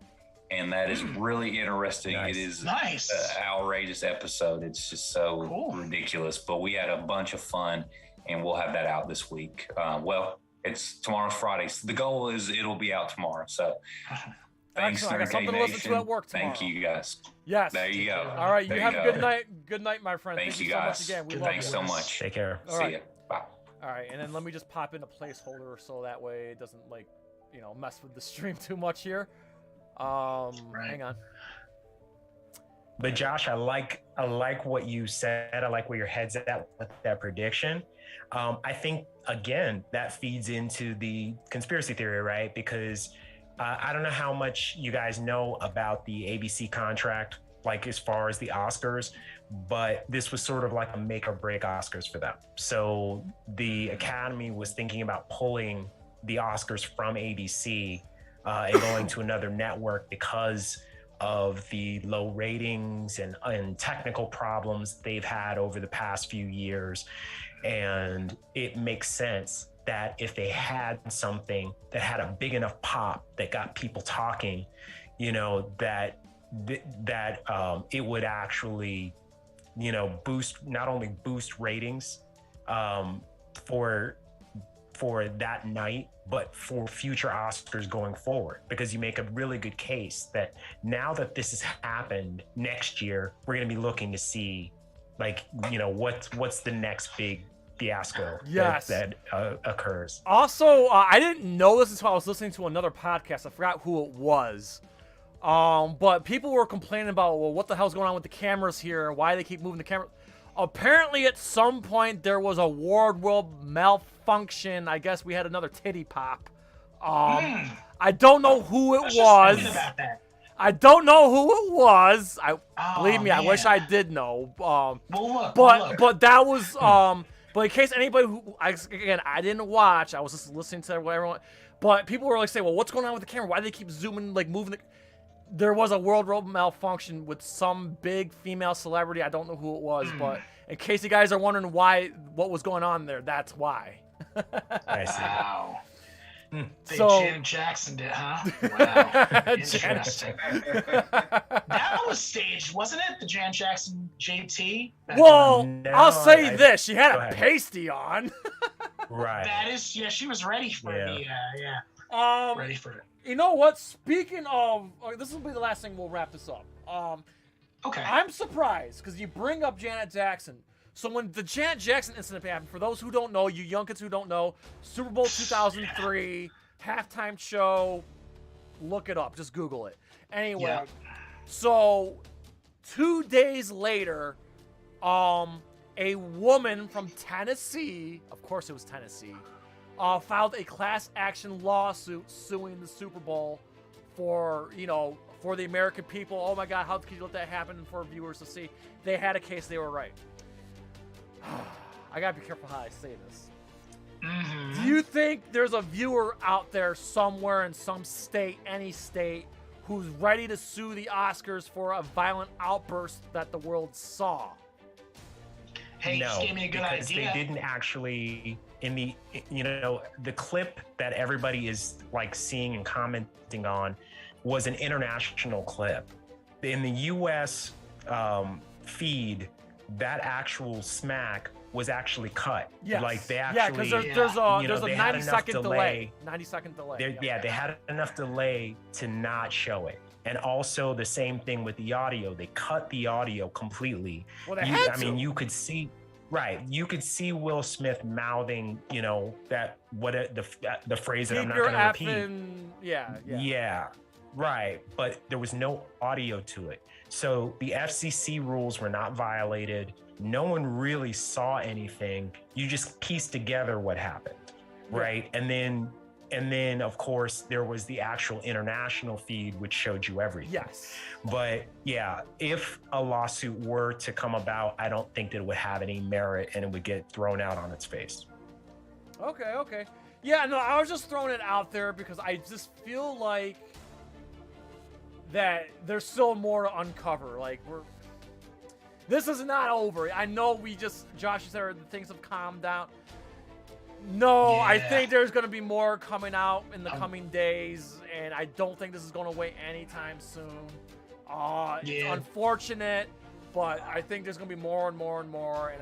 [SPEAKER 11] And that is really interesting.
[SPEAKER 1] Nice.
[SPEAKER 11] It is
[SPEAKER 9] Nice.
[SPEAKER 11] an outrageous episode. It's just so ridiculous. But we had a bunch of fun, and we'll have that out this week. Well, it's tomorrow's Friday. So the goal is it'll be out tomorrow. So thanks,
[SPEAKER 2] Excellent. I got something to listen to at work tomorrow.
[SPEAKER 11] Thank you, guys.
[SPEAKER 2] Yes.
[SPEAKER 11] There you go.
[SPEAKER 2] All right. You
[SPEAKER 11] There
[SPEAKER 2] have a
[SPEAKER 11] go.
[SPEAKER 2] good night. Good night, my friend.
[SPEAKER 11] Thank you,
[SPEAKER 2] so
[SPEAKER 11] guys.
[SPEAKER 2] much again. We
[SPEAKER 11] Thanks
[SPEAKER 2] love you.
[SPEAKER 11] so much.
[SPEAKER 1] Take care.
[SPEAKER 2] All
[SPEAKER 11] See
[SPEAKER 2] right.
[SPEAKER 11] ya. Bye.
[SPEAKER 2] All right. And then let me just pop in a placeholder so that way it doesn't mess with the stream too much here. Hang on.
[SPEAKER 1] But Josh, I like what you said. I like where your head's at with that prediction. I think again that feeds into the conspiracy theory, right? Because I don't know how much you guys know about the ABC contract, like as far as the Oscars, but this was sort of like a make or break Oscars for them. So the Academy was thinking about pulling the Oscars from ABC and going to another network because of the low ratings and technical problems they've had over the past few years. And it makes sense that if they had something that had a big enough pop that got people talking, you know, that it would actually, you know, not only boost ratings for that night, but for future Oscars going forward, because you make a really good case that now that this has happened, next year we're going to be looking to see, like, you know, what's the next big fiasco that occurs.
[SPEAKER 2] Also, I didn't know this until I was listening to another podcast. I forgot who it was. But people were complaining about, well, what the hell's going on with the cameras here? Why they keep moving the camera? Apparently, at some point, there was a wardrobe malfunction. I guess we had another titty pop. I don't know who it was. I don't know who it was. Believe me, I wish I did know. But that was but in case anybody who I didn't watch. I was just listening to everyone. But people were like saying, well, what's going on with the camera? Why do they keep zooming, like moving? There was a wardrobe malfunction with some big female celebrity. I don't know who it was, but in case you guys are wondering what was going on there, that's why.
[SPEAKER 1] I see.
[SPEAKER 9] Wow.
[SPEAKER 2] So
[SPEAKER 9] Janet Jackson did, huh? Wow. Interesting. That was staged, wasn't it? The Janet Jackson JT?
[SPEAKER 2] Well,
[SPEAKER 1] No,
[SPEAKER 2] I'll say this. She had
[SPEAKER 1] go
[SPEAKER 2] a
[SPEAKER 1] ahead.
[SPEAKER 2] pasty on.
[SPEAKER 1] Right.
[SPEAKER 9] That is, yeah, she was ready for the, ready for it.
[SPEAKER 2] You know what? Speaking of, this will be the last thing. We'll wrap this up.
[SPEAKER 9] Okay.
[SPEAKER 2] I'm surprised because you bring up Janet Jackson. So when the Janet Jackson incident happened, for those who don't know, you young kids who don't know, Super Bowl 2003 halftime show. Look it up. Just Google it. Anyway, so 2 days later, a woman from Tennessee, of course it was Tennessee, filed a class action lawsuit suing the Super Bowl for the American people. Oh my God, how could you let that happen for viewers to see? They had a case, they were right. I gotta be careful how I say this.
[SPEAKER 9] Mm-hmm.
[SPEAKER 2] Do you think there's a viewer out there somewhere in some state, any state, who's ready to sue the Oscars for a violent outburst that the world saw?
[SPEAKER 9] Hey,
[SPEAKER 1] no,
[SPEAKER 9] you just gave me a good
[SPEAKER 1] because
[SPEAKER 9] idea.
[SPEAKER 1] they didn't actually, in the, the clip that everybody is like seeing and commenting on was an international clip. In the US feed, that actual smack was actually cut.
[SPEAKER 2] Yes.
[SPEAKER 1] Like they actually,
[SPEAKER 2] because there's a
[SPEAKER 1] they had
[SPEAKER 2] 90
[SPEAKER 1] enough
[SPEAKER 2] second delay. 90 second delay.
[SPEAKER 1] They had enough delay to not show it. And also the same thing with the audio. They cut the audio completely.
[SPEAKER 2] Well, they had to.
[SPEAKER 1] I mean, you could see, right? You could see Will Smith mouthing, the phrase that I'm not going to repeat. Yeah, right. But there was no audio to it. So the FCC rules were not violated. No one really saw anything. You just pieced together what happened, right? And then, of course, there was the actual international feed, which showed you everything.
[SPEAKER 2] Yes.
[SPEAKER 1] But yeah, if a lawsuit were to come about, I don't think that it would have any merit and it would get thrown out on its face.
[SPEAKER 2] Okay. Yeah, no, I was just throwing it out there because I just feel like that there's still more to uncover. Like, this is not over. I know Josh said things have calmed down. No, I think there's going to be more coming out in the coming days, and I don't think this is going to wait anytime soon. It's unfortunate, but I think there's going to be more and more and more,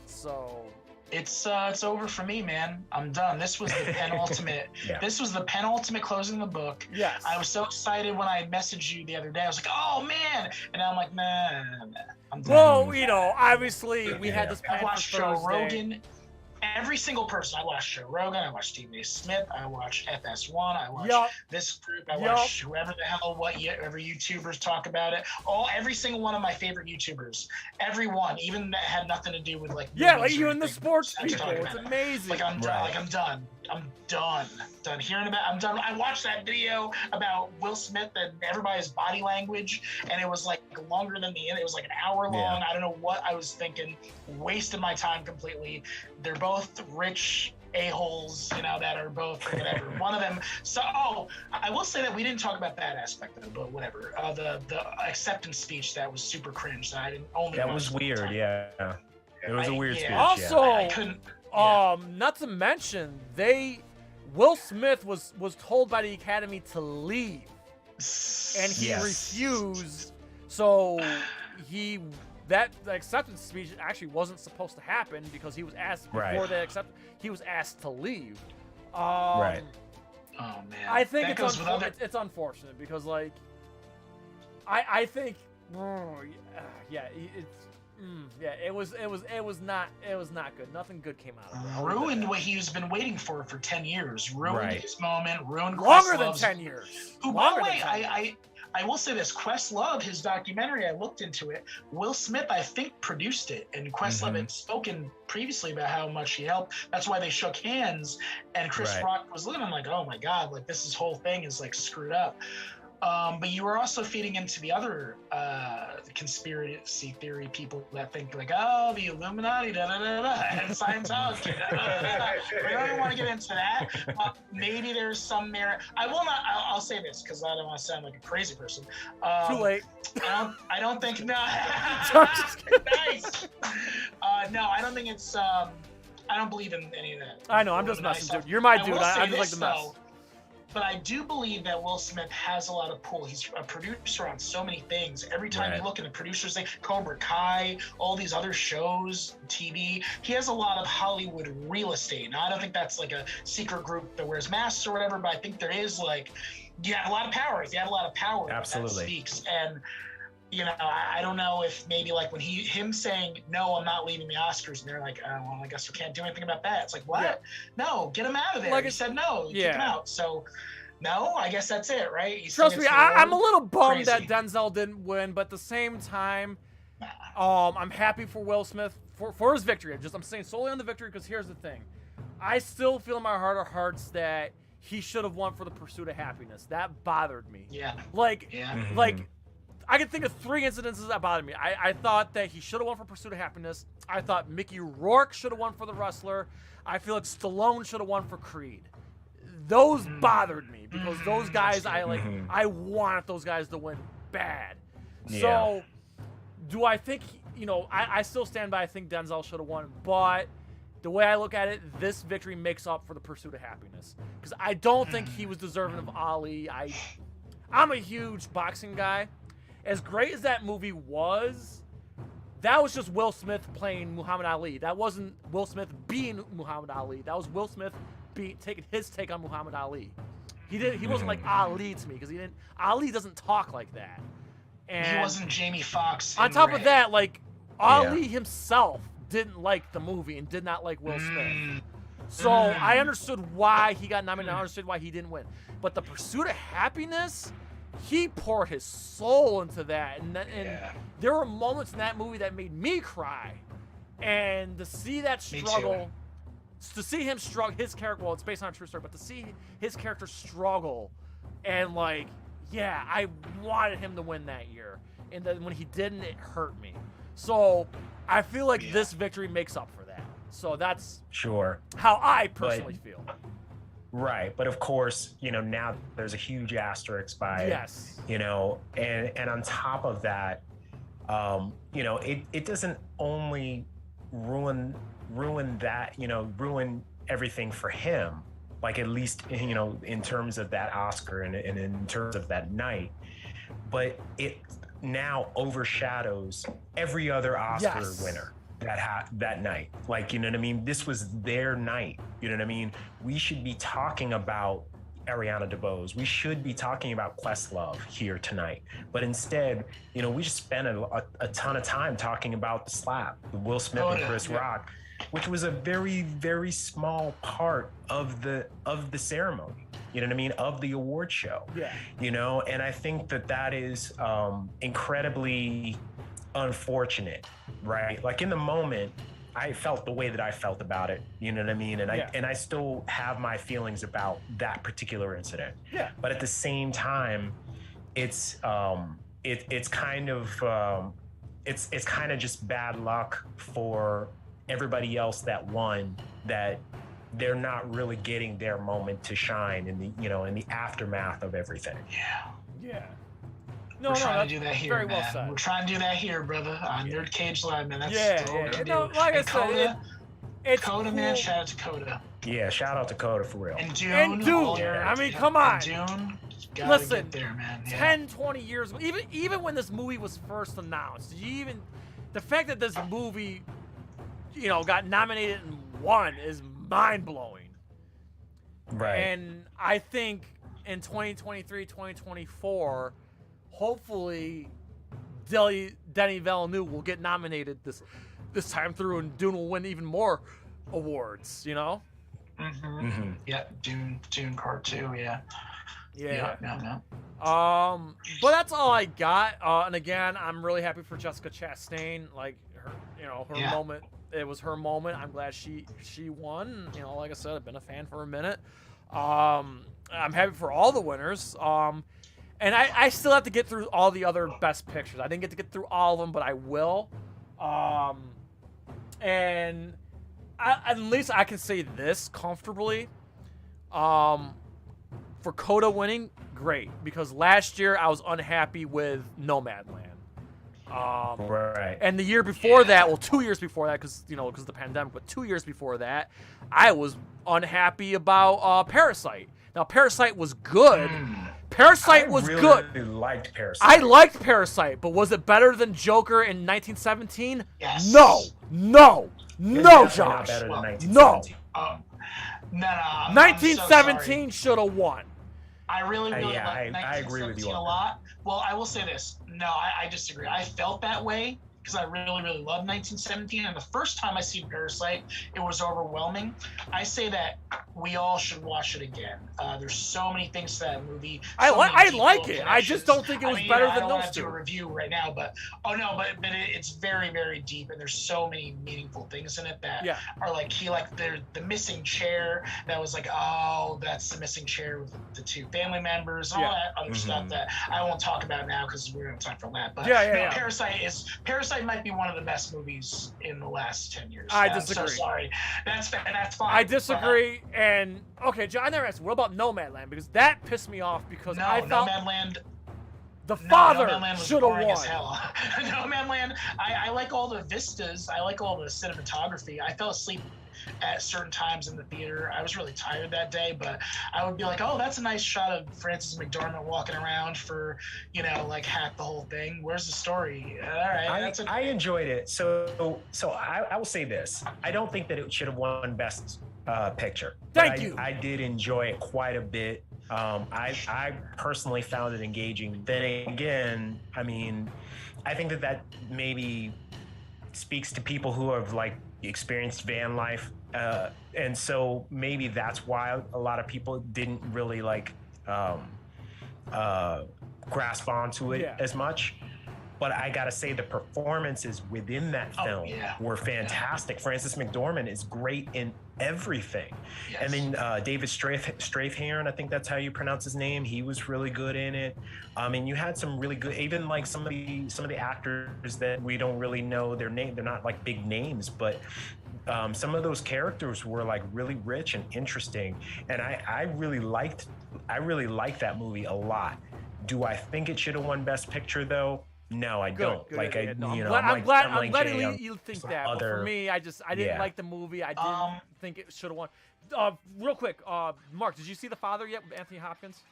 [SPEAKER 2] so...
[SPEAKER 9] It's over for me, man. I'm done. This was the penultimate. This was the penultimate closing of the book.
[SPEAKER 2] Yes.
[SPEAKER 9] I was so excited when I messaged you the other day. I was like, oh man, and I'm like, nah. I'm done.
[SPEAKER 2] Well, obviously we had this plan
[SPEAKER 9] I watched
[SPEAKER 2] for
[SPEAKER 9] Joe
[SPEAKER 2] Thursday.
[SPEAKER 9] Rogan. Every single person. I watched Joe Rogan. I watched Stephen A. Smith. I watched FS1. I watched this group. I watched whoever the hell, whatever YouTubers talk about it. Every single one of my favorite YouTubers. Everyone, even that had nothing to do with like.
[SPEAKER 2] Like you and the sports people. It's amazing.
[SPEAKER 9] Like I'm done. Like I'm done. I'm done. Done hearing about. I'm done. I watched that video about Will Smith and everybody's body language, and it was like longer than the end. It was like an hour long. I don't know what I was thinking. Wasted my time completely. They're both rich a-holes, that are both whatever. One of them. So, I will say that we didn't talk about that aspect of it, but whatever. The acceptance speech that was super cringe. That I didn't only.
[SPEAKER 1] That was weird. Yeah. It was a weird speech.
[SPEAKER 2] Also,
[SPEAKER 9] I couldn't.
[SPEAKER 2] Not to mention, Will Smith was told by the Academy to leave, and he refused. So that acceptance speech actually wasn't supposed to happen because he was asked before they accepted. He was asked to leave.
[SPEAKER 1] Right.
[SPEAKER 9] Oh man.
[SPEAKER 2] I think it's unfortunate because I think it was not good. Nothing good came out of it.
[SPEAKER 9] Ruined what he's been waiting for 10 years. Ruined his moment. Ruined
[SPEAKER 2] longer than 10 years.
[SPEAKER 9] Who, by the way, I will say this: Questlove, his documentary, I looked into it. Will Smith, I think, produced it, and Questlove had spoken previously about how much he helped. That's why they shook hands, and Chris Rock was looking. I'm like, oh my god, like this whole thing is like screwed up. But you were also feeding into the other conspiracy theory people that think like, oh, the Illuminati, and Scientology. We don't want to get into that. Maybe there's some merit. I will not. I'll say this because I don't want to sound like a crazy person.
[SPEAKER 2] Too late.
[SPEAKER 9] I don't think. No. Nice. No, I don't think it's. I don't believe in any of that.
[SPEAKER 2] I know. I'm just messing, dude. You're my dude. I just like the mess.
[SPEAKER 9] But I do believe that Will Smith has a lot of pull. He's a producer on so many things. Every time you look in the producers thing, Cobra Kai, all these other shows, TV, he has a lot of Hollywood real estate. Now, I don't think that's like a secret group that wears masks or whatever, but I think there is you have a lot of power. If you have a lot of power,
[SPEAKER 1] absolutely,
[SPEAKER 9] that speaks. And I don't know if maybe like when him saying, no, I'm not leaving the Oscars, and they're like, oh, well, I guess we can't do anything about that. It's like, what? Yeah. No, get him out of there. He said no, kick him out. So, no, I guess that's it, right?
[SPEAKER 2] Trust me, I'm a little bummed that Denzel didn't win, but at the same time, I'm happy for Will Smith for his victory. I'm saying solely on the victory because here's the thing. I still feel in my heart of hearts that he should have won for The Pursuit of Happiness. That bothered me.
[SPEAKER 9] Yeah.
[SPEAKER 2] I can think of 3 incidences that bothered me. I thought that he should have won for Pursuit of Happiness. I thought Mickey Rourke should have won for The Wrestler. I feel like Stallone should have won for Creed. Those bothered me because those guys, I wanted those guys to win bad. Yeah. So, do I think, I still stand by I think Denzel should have won, but the way I look at it, this victory makes up for The Pursuit of Happiness. Because I don't think he was deserving of Ali. I'm a huge boxing guy. As great as that movie was, that was just Will Smith playing Muhammad Ali. That wasn't Will Smith being Muhammad Ali. That was Will Smith taking his take on Muhammad Ali. He wasn't like Ali to me because Ali doesn't talk like that. And
[SPEAKER 9] he wasn't Jamie Foxx.
[SPEAKER 2] On top of that, like Ali himself didn't like the movie and did not like Will Smith. So I understood why he got nominated. I understood why he didn't win. But The Pursuit of Happiness, he poured his soul into that, and there were moments in that movie that made me cry. And to see that struggle, to see him struggle, his character, well, it's based on a true story, but to see his character struggle, and like, yeah, I wanted him to win that year, and then when he didn't, it hurt me. So I feel like this victory makes up for that. So that's how I personally feel.
[SPEAKER 1] Right, but of course, you know, now there's a huge asterisk by it, you know, and on top of that, you know, it doesn't only ruin that, you know, ruin everything for him, like at least, you know, in terms of that Oscar and in terms of that night, but it now overshadows every other Oscar winner that night. Like, you know what I mean? This was their night. You know what I mean? We should be talking about Ariana DeBose. We should be talking about Questlove here tonight. But instead, you know, we just spent a ton of time talking about The Slap, Will Smith and Chris Rock, which was a very, very small part of the ceremony. You know what I mean? Of the award show. Yeah. You know, and I think that is incredibly unfortunate, right? Like in the moment, I felt the way that I felt about it, you know what I mean? And I still have my feelings about that particular incident. Yeah. But at the same time, it's kind of just bad luck for everybody else that won, that they're not really getting their moment to shine in the, you know, in the aftermath of everything.
[SPEAKER 9] Yeah.
[SPEAKER 2] Yeah.
[SPEAKER 9] We're trying to do that here, man. Well said. We're trying to do that here, brother, on NerdCage Live, man. That's
[SPEAKER 2] No, like I said, it's
[SPEAKER 9] Coda, man. Shout out to Coda.
[SPEAKER 1] Yeah, shout out to Coda for real.
[SPEAKER 9] And Dune.
[SPEAKER 2] I mean, come on.
[SPEAKER 9] Dune.
[SPEAKER 2] Listen,
[SPEAKER 9] get there, man.
[SPEAKER 2] 10, 20 years, even when this movie was first announced, the fact that this movie, you know, got nominated and won is mind-blowing.
[SPEAKER 1] Right.
[SPEAKER 2] And I think in 2023, 2024, hopefully Denis Villeneuve will get nominated this time through, and Dune will win even more awards, you know?
[SPEAKER 9] Yeah, Dune Part 2, yeah.
[SPEAKER 2] But that's all I got. And again, I'm really happy for Jessica Chastain. Like, her, you know, her moment. It was her moment. I'm glad she won. You know, like I said, I've been a fan for a minute. I'm happy for all the winners. And I still have to get through all the other best pictures. I didn't get through all of them, but I will. And at least I can say this comfortably. For Coda winning, great. Because last year I was unhappy with Nomadland.
[SPEAKER 1] Right.
[SPEAKER 2] And the year before that, well, 2 years before that, because of the pandemic, but 2 years before that, I was unhappy about Parasite. Now, Parasite was good. Parasite was good.
[SPEAKER 1] I really liked Parasite.
[SPEAKER 2] I liked Parasite, but was it better than Joker in 1917?
[SPEAKER 9] Yes.
[SPEAKER 2] No, Josh.
[SPEAKER 1] Not better than 1917.
[SPEAKER 2] No.
[SPEAKER 9] No.
[SPEAKER 2] 1917 should have won.
[SPEAKER 9] I really like
[SPEAKER 1] I agree with you
[SPEAKER 9] a lot. Well, I will say this. No, I disagree. I felt that way because I really, really loved 1917. And the first time I see Parasite, it was overwhelming. I say that we all should watch it again. There's so many things to that movie.
[SPEAKER 2] I like it. I just don't think it was better than those two. I don't want to do
[SPEAKER 9] a review right now, but it's very, very deep, and there's so many meaningful things in it that are like the missing chair. That was like, oh, that's the missing chair with the two family members. All that other stuff that I won't talk about now because we're going to talk for that. But Parasite might be one of the best movies in the last 10 years.
[SPEAKER 2] I disagree.
[SPEAKER 9] I'm so sorry. That's fine.
[SPEAKER 2] I disagree. And okay, John, I never asked. What about Nomadland? Because that pissed me off because I felt
[SPEAKER 9] Nomadland.
[SPEAKER 2] The father should have won.
[SPEAKER 9] Nomadland. I like all the vistas. I like all the cinematography. I fell asleep at certain times in the theater. I was really tired that day, but I would be like, oh, that's a nice shot of Frances McDormand walking around for, like half the whole thing. Where's the story? All right.
[SPEAKER 1] I enjoyed it. So I will say this. I don't think that it should have won Best Picture.
[SPEAKER 2] Thank you.
[SPEAKER 1] I did enjoy it quite a bit. I personally found it engaging. Then again, I mean, I think that maybe speaks to people who have like experienced van life, and so maybe that's why a lot of people didn't really like grasp onto it as much. But I gotta say, the performances within that film were fantastic. Frances McDormand is great in everything. And then David Strathairn, I think that's how you pronounce his name. He was really good in it. And you had some really good, even like some of the actors that we don't really know their name. They're not like big names, but some of those characters were like really rich and interesting. And I really liked that movie a lot. Do I think it should have won Best Picture though? No, I don't.
[SPEAKER 2] Like,
[SPEAKER 1] I'm
[SPEAKER 2] glad you think that. But for me, I didn't like the movie. I didn't think it should have won. Real quick, Mark, did you see The Father yet with Anthony Hopkins?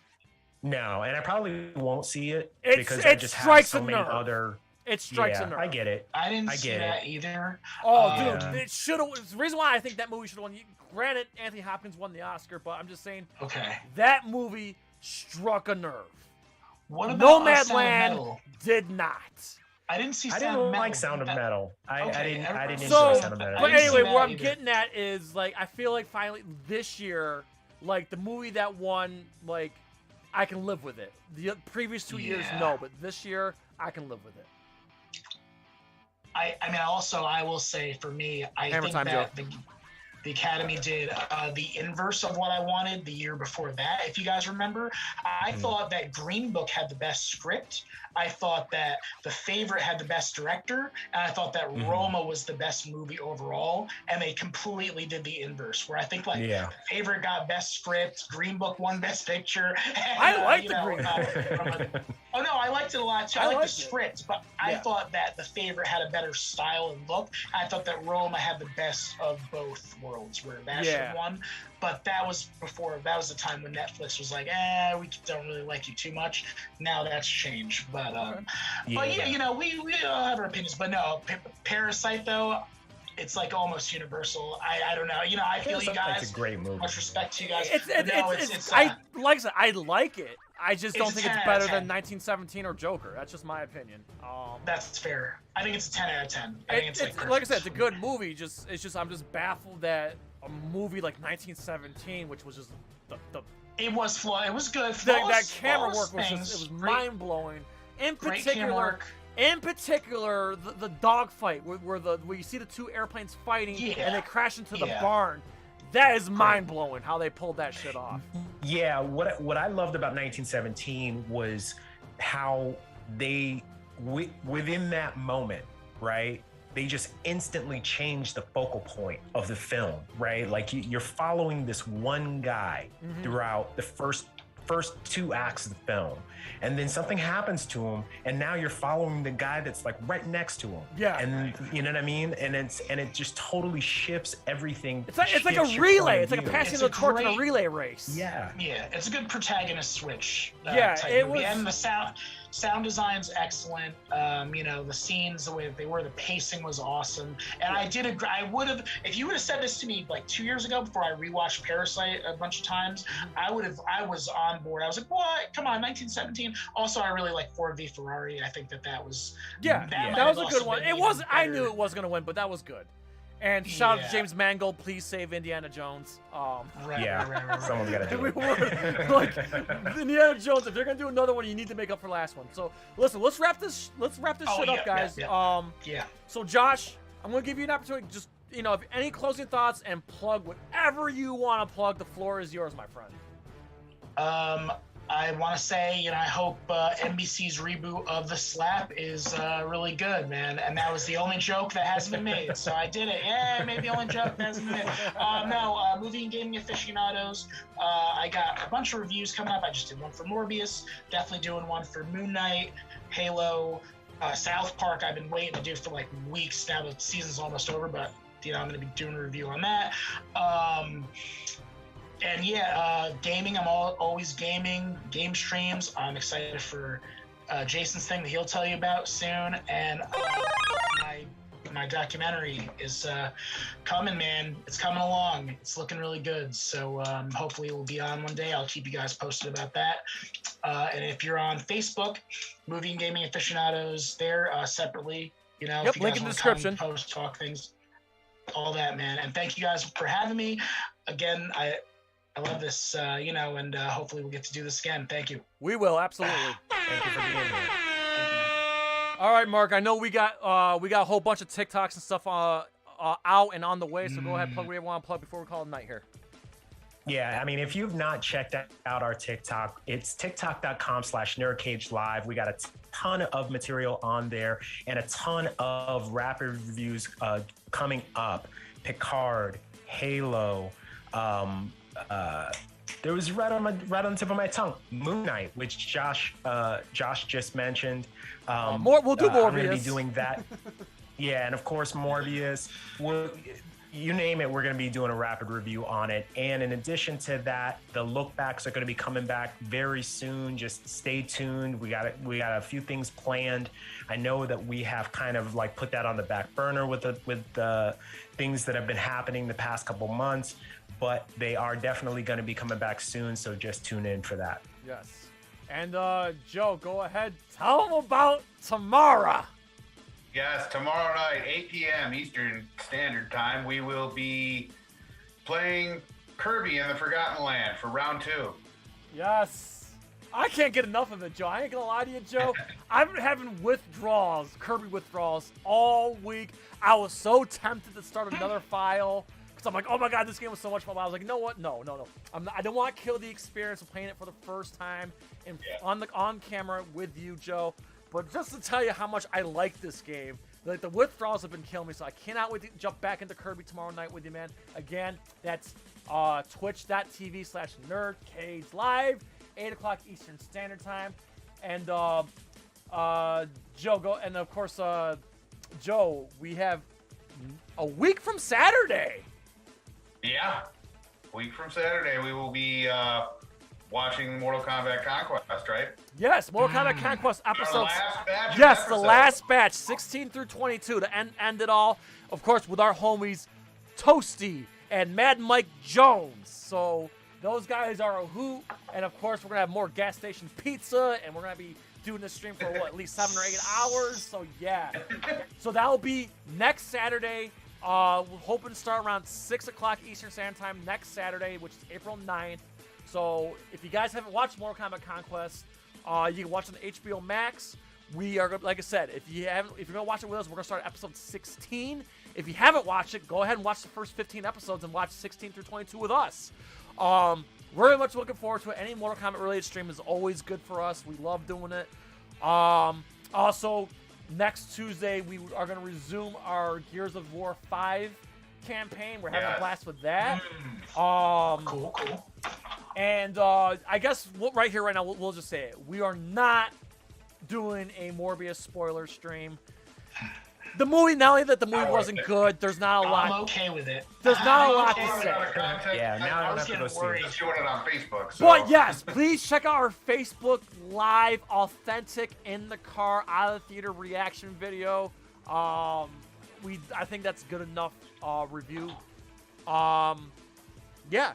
[SPEAKER 1] No, and I probably won't see it because I just have so many other.
[SPEAKER 2] It strikes a nerve.
[SPEAKER 1] I get it.
[SPEAKER 9] I didn't see that either.
[SPEAKER 2] Oh, dude, it should have. The reason why I think that movie should have won. Granted, Anthony Hopkins won the Oscar, but I'm just saying.
[SPEAKER 9] Okay.
[SPEAKER 2] That movie struck a nerve.
[SPEAKER 9] What about
[SPEAKER 2] Nomadland did not.
[SPEAKER 9] I didn't see.
[SPEAKER 1] I didn't like Sound of Metal. I didn't enjoy Sound of Metal.
[SPEAKER 2] But anyway, what I'm getting at is like I feel like finally this year, like the movie that won, like I can live with it. The previous 2 years, no, but this year I can live with it.
[SPEAKER 9] I mean, also I will say for me, I think that the Academy did the inverse of what I wanted the year before that. If you guys remember, I thought that Green Book had the best script. I thought that The Favorite had the best director, and I thought that Roma was the best movie overall. And they completely did the inverse, where I think like The Favorite got best script, Green Book won best picture. And,
[SPEAKER 2] I like the Green Book.
[SPEAKER 9] Oh no, I liked it a lot too. I liked the script, but I thought that The Favorite had a better style and look. I thought that Roma had the best of both worlds, where that should have won. But that was before. That was the time when Netflix was like, we don't really like you too much. Now that's changed. But yeah, you know, we all have our opinions. But no, Parasite though, it's like almost universal. I don't know. You know, I feel you guys.
[SPEAKER 1] It's a great movie.
[SPEAKER 9] Much respect to you guys.
[SPEAKER 2] I like it. I just don't think it's better than 1917 or Joker. That's just my opinion.
[SPEAKER 9] That's fair. I think it's a 10 out of 10. I think it's
[SPEAKER 2] like I said, it's a good movie. I'm just baffled that a movie like 1917, which was just the
[SPEAKER 9] it was flawed. It was good.
[SPEAKER 2] That camera work was just mind blowing. In particular, the dogfight where you see the two airplanes fighting and they crash into the barn. That is mind blowing how they pulled that shit off.
[SPEAKER 1] Yeah, what I loved about 1917 was how they within that moment, right? They just instantly changed the focal point of the film, right? Like you're following this one guy throughout the first two acts of the film, and then something happens to him, and now you're following the guy that's like right next to him.
[SPEAKER 2] Yeah,
[SPEAKER 1] and you know what I mean. And it just totally shifts everything.
[SPEAKER 2] It's like a relay. It's like a passing the torch in a relay race.
[SPEAKER 1] Yeah,
[SPEAKER 9] it's a good protagonist switch.
[SPEAKER 2] It was.
[SPEAKER 9] And the sound design's excellent. You know, the scenes, the way that they were, the pacing was awesome. And I did agree. I would have, if you would have said this to me like 2 years ago before I rewatched Parasite a bunch of times, I was on board. I was like, what? Come on, 1917. Also, I really like Ford v Ferrari. I think that was
[SPEAKER 2] that was a good one. It was. I knew it was going to win, but that was good. And shout out to James Mangold. Please save Indiana Jones.
[SPEAKER 1] Right. Someone's got to do it.
[SPEAKER 2] Like Indiana Jones. If they're gonna do another one, you need to make up for last one. So listen, let's wrap this shit up, guys. So Josh, I'm gonna give you an opportunity. Just if any closing thoughts and plug whatever you want to plug. The floor is yours, my friend.
[SPEAKER 9] I want to say, I hope NBC's reboot of The Slap is really good, man. And that was the only joke that hasn't been made. So I did it. Yeah, maybe the only joke that hasn't been made. Movie and Gaming Aficionados. I got a bunch of reviews coming up. I just did one for Morbius. Definitely doing one for Moon Knight, Halo, South Park. I've been waiting to do for like weeks now. The season's almost over, but I'm going to be doing a review on that. And gaming, I'm always gaming, game streams. I'm excited for Jason's thing that he'll tell you about soon. And my my documentary is coming, man. It's coming along. It's looking really good. So hopefully it will be on one day. I'll keep you guys posted about that. And if you're on Facebook, Movie and Gaming Aficionados, there separately. You know, if you
[SPEAKER 2] link
[SPEAKER 9] guys
[SPEAKER 2] in the
[SPEAKER 9] want to
[SPEAKER 2] description.
[SPEAKER 9] post, talk things, all that, man. And thank you guys for having me. Again, I love this, and hopefully we'll get to do this again. Thank you.
[SPEAKER 2] We will, absolutely.
[SPEAKER 1] Thank you for being here.
[SPEAKER 2] All right, Mark. I know we got a whole bunch of TikToks and stuff out and on the way. So go ahead, plug whatever you want to plug before we call it a night here.
[SPEAKER 1] Yeah, I mean, if you've not checked out our TikTok, it's tiktok.com/NerdCage Live. We got a ton of material on there and a ton of rapid reviews coming up. Picard, Halo. There was right on the tip of my tongue, Moon Knight, which Josh just mentioned.
[SPEAKER 2] We'll do Morbius.
[SPEAKER 1] I'm going to be doing that. Yeah, and of course Morbius. You name it, we're going to be doing a rapid review on it. And in addition to that, the look backs are going to be coming back very soon. Just stay tuned. We got a few things planned. I know that we have kind of like put that on the back burner with the things that have been happening the past couple months, but they are definitely going to be coming back soon. So just tune in for that.
[SPEAKER 2] Yes. And Joe, go ahead. Tell them about tomorrow.
[SPEAKER 10] Yes, tomorrow night, 8 p.m. Eastern Standard Time, we will be playing Kirby in the Forgotten Land for round 2.
[SPEAKER 2] Yes. I can't get enough of it, Joe. I ain't gonna lie to you, Joe. I've been having Kirby withdrawals all week. I was so tempted to start another file because I'm like, oh my god, this game was so much fun. But I was like, you know what? No. I don't want to kill the experience of playing it for the first time on camera with you, Joe. But just to tell you how much I like this game, like the withdrawals have been killing me, so I cannot wait to jump back into Kirby tomorrow night with you, man. Again, that's twitch.tv/NerdCage Live, 8 o'clock Eastern Standard Time. And Joe, go, and of course, Joe, we have a week from Saturday.
[SPEAKER 10] Yeah, week from Saturday, we will be watching Mortal Kombat Conquest, right?
[SPEAKER 2] Yes, Mortal Kombat Conquest episodes. The last batch, 16 through 22, to end it all. Of course, with our homies Toasty and Mad Mike Jones. So those guys are a hoot. And of course, we're gonna have more gas station pizza, and we're gonna be doing this stream for at least 7 or 8 hours. So yeah, so that will be next Saturday. We're hoping to start around 6 o'clock Eastern Standard Time next Saturday, which is April 9th. So if you guys haven't watched Mortal Kombat Conquest, you can watch it on HBO Max. We are, like I said, if you're gonna watch it with us, we're gonna start at episode 16. If you haven't watched it, go ahead and watch the first 15 episodes and watch 16 through 22 with us. Very much looking forward to it. Any Mortal Kombat related stream is always good for us. We love doing it. Also, next Tuesday we are gonna resume our Gears of War 5 campaign. We're having a blast with that.
[SPEAKER 9] Cool.
[SPEAKER 2] And I guess right here, right now, we'll just say it. We are not doing a Morbius spoiler stream. The movie, not only that the movie wasn't good, there's not a lot.
[SPEAKER 9] I'm okay with it.
[SPEAKER 2] There's not a lot to say.
[SPEAKER 1] Yeah, now I don't have to go see it.
[SPEAKER 10] Just doing it on Facebook. So.
[SPEAKER 2] But yes, please check out our Facebook Live authentic in the car out of the theater reaction video. I think that's good enough review. Yeah.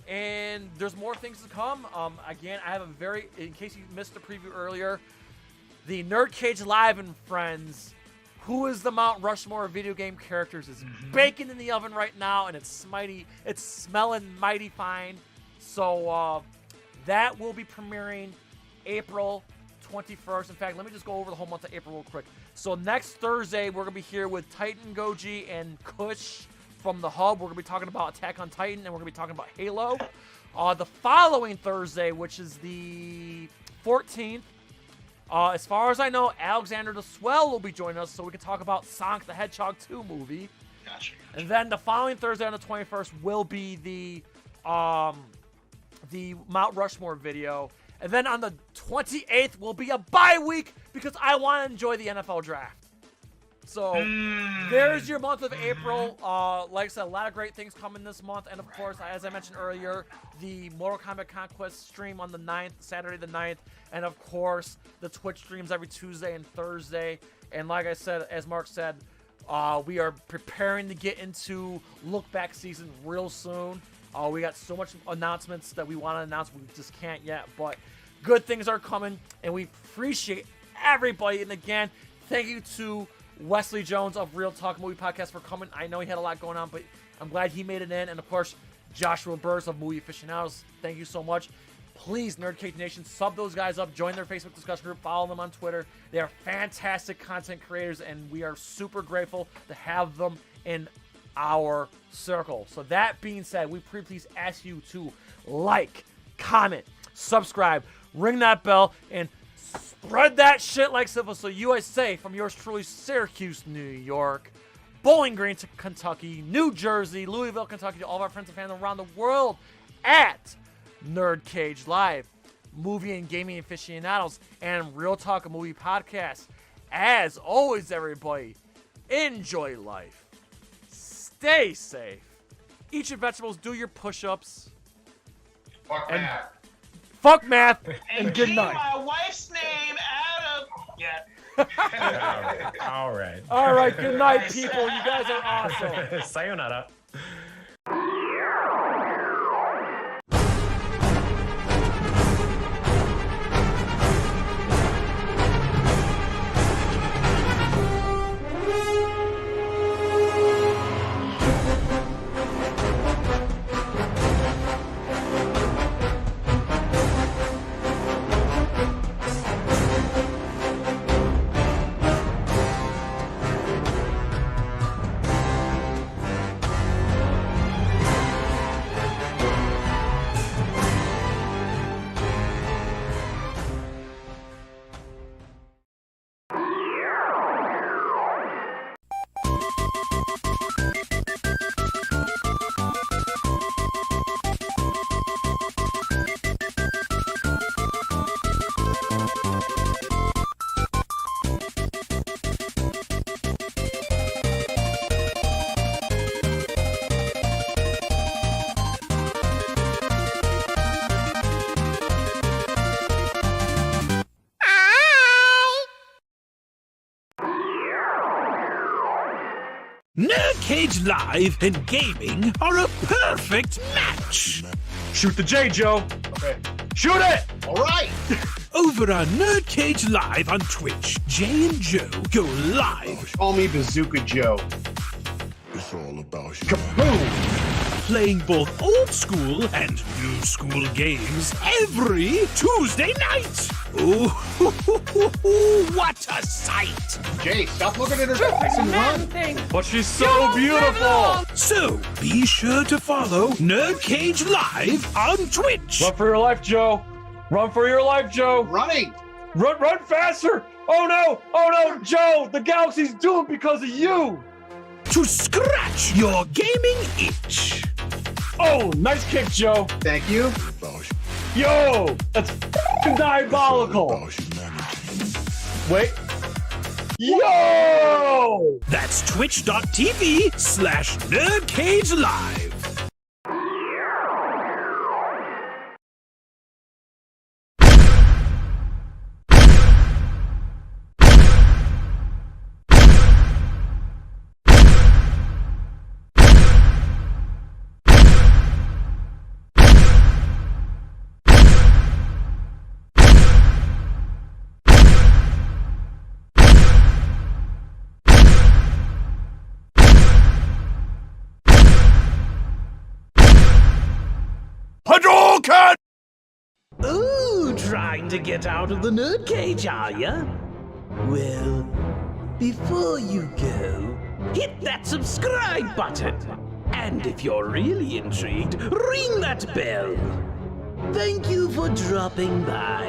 [SPEAKER 2] And there's more things to come. Again, I have in case you missed the preview earlier, the NerdCage Live and Friends, who is the Mount Rushmore of video game characters, is baking in the oven right now, and it's smelling mighty fine. So that will be premiering April 21st. In fact, let me just go over the whole month of April real quick. So next Thursday, we're going to be here with Titan Goji and Kush from the Hub. We're going to be talking about Attack on Titan, and we're going to be talking about Halo. The following Thursday, which is the 14th, as far as I know, Alexander the Swell will be joining us, so we can talk about Sonic the Hedgehog 2 movie.
[SPEAKER 9] Gotcha.
[SPEAKER 2] And then the following Thursday on the 21st will be the Mount Rushmore video. And then on the 28th will be a bye week because I want to enjoy the NFL draft. So there's your month of April. Like I said, a lot of great things coming this month. And of course, as I mentioned earlier, the Mortal Kombat Conquest stream on the 9th, Saturday the 9th. And of course, the Twitch streams every Tuesday and Thursday. And like I said, as Mark said, We are preparing to get into look back season real soon. We got so much announcements that we want to announce, we just can't yet. But good things are coming, and we appreciate everybody. And again, thank you to Wesley Jones of Reel Talk Movie Podcast for coming. I know he had a lot going on, but I'm glad he made it in. And of course, Joshua Burrs of Movie Aficionados, thank you so much. Please, NerdCage Nation, sub those guys up, join their Facebook discussion group, follow them on Twitter. They are fantastic content creators, and we are super grateful to have them in our circle. So that being said, we please ask you to like, comment, subscribe, ring that bell, and spread that shit like syphilis. So USA from yours truly, Syracuse, New York, Bowling Green to Kentucky, New Jersey, Louisville, Kentucky, to all of our friends and fans around the world at NerdCage Live, Movie and Gaming Aficionados, and Reel Talk Movie Podcast. As always, everybody, enjoy life. Stay safe. Eat your vegetables, do your push-ups.
[SPEAKER 10] Fuck math.
[SPEAKER 2] Fuck math, and good
[SPEAKER 9] keep
[SPEAKER 2] night.
[SPEAKER 9] my wife's name out of... Yeah.
[SPEAKER 1] All right.
[SPEAKER 2] All right, good night, people. You guys are awesome.
[SPEAKER 1] Sayonara.
[SPEAKER 6] NerdCage Live and gaming are a perfect match.
[SPEAKER 2] Shoot the J, Joe. Okay. Shoot it!
[SPEAKER 12] All right.
[SPEAKER 6] Over on NerdCage Live on Twitch, Jay and Joe go live.
[SPEAKER 12] Call me Bazooka Joe.
[SPEAKER 7] It's all about you.
[SPEAKER 12] Kaboom!
[SPEAKER 6] Playing both old school and new school games every Tuesday night. Ooh, what a sight!
[SPEAKER 12] Jay, stop looking at her face and run.
[SPEAKER 2] But she's so beautiful.
[SPEAKER 6] So be sure to follow NerdCage Live on Twitch.
[SPEAKER 2] Run for your life, Joe. Run for your life, Joe.
[SPEAKER 12] Running.
[SPEAKER 2] Run faster. Oh no, Joe. The galaxy's doomed because of you.
[SPEAKER 6] To scratch your gaming itch.
[SPEAKER 2] Oh, nice kick, Joe.
[SPEAKER 12] Thank you.
[SPEAKER 2] Yo, that's diabolical. Wait. Yo!
[SPEAKER 6] That's twitch.tv/NerdCage Live.
[SPEAKER 8] Ooh, trying to get out of the NerdCage, are ya? Well, before you go, hit that subscribe button. And if you're really intrigued, ring that bell. Thank you for dropping by.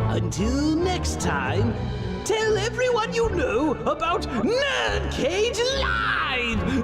[SPEAKER 8] Until next time, tell everyone you know about NerdCage Live!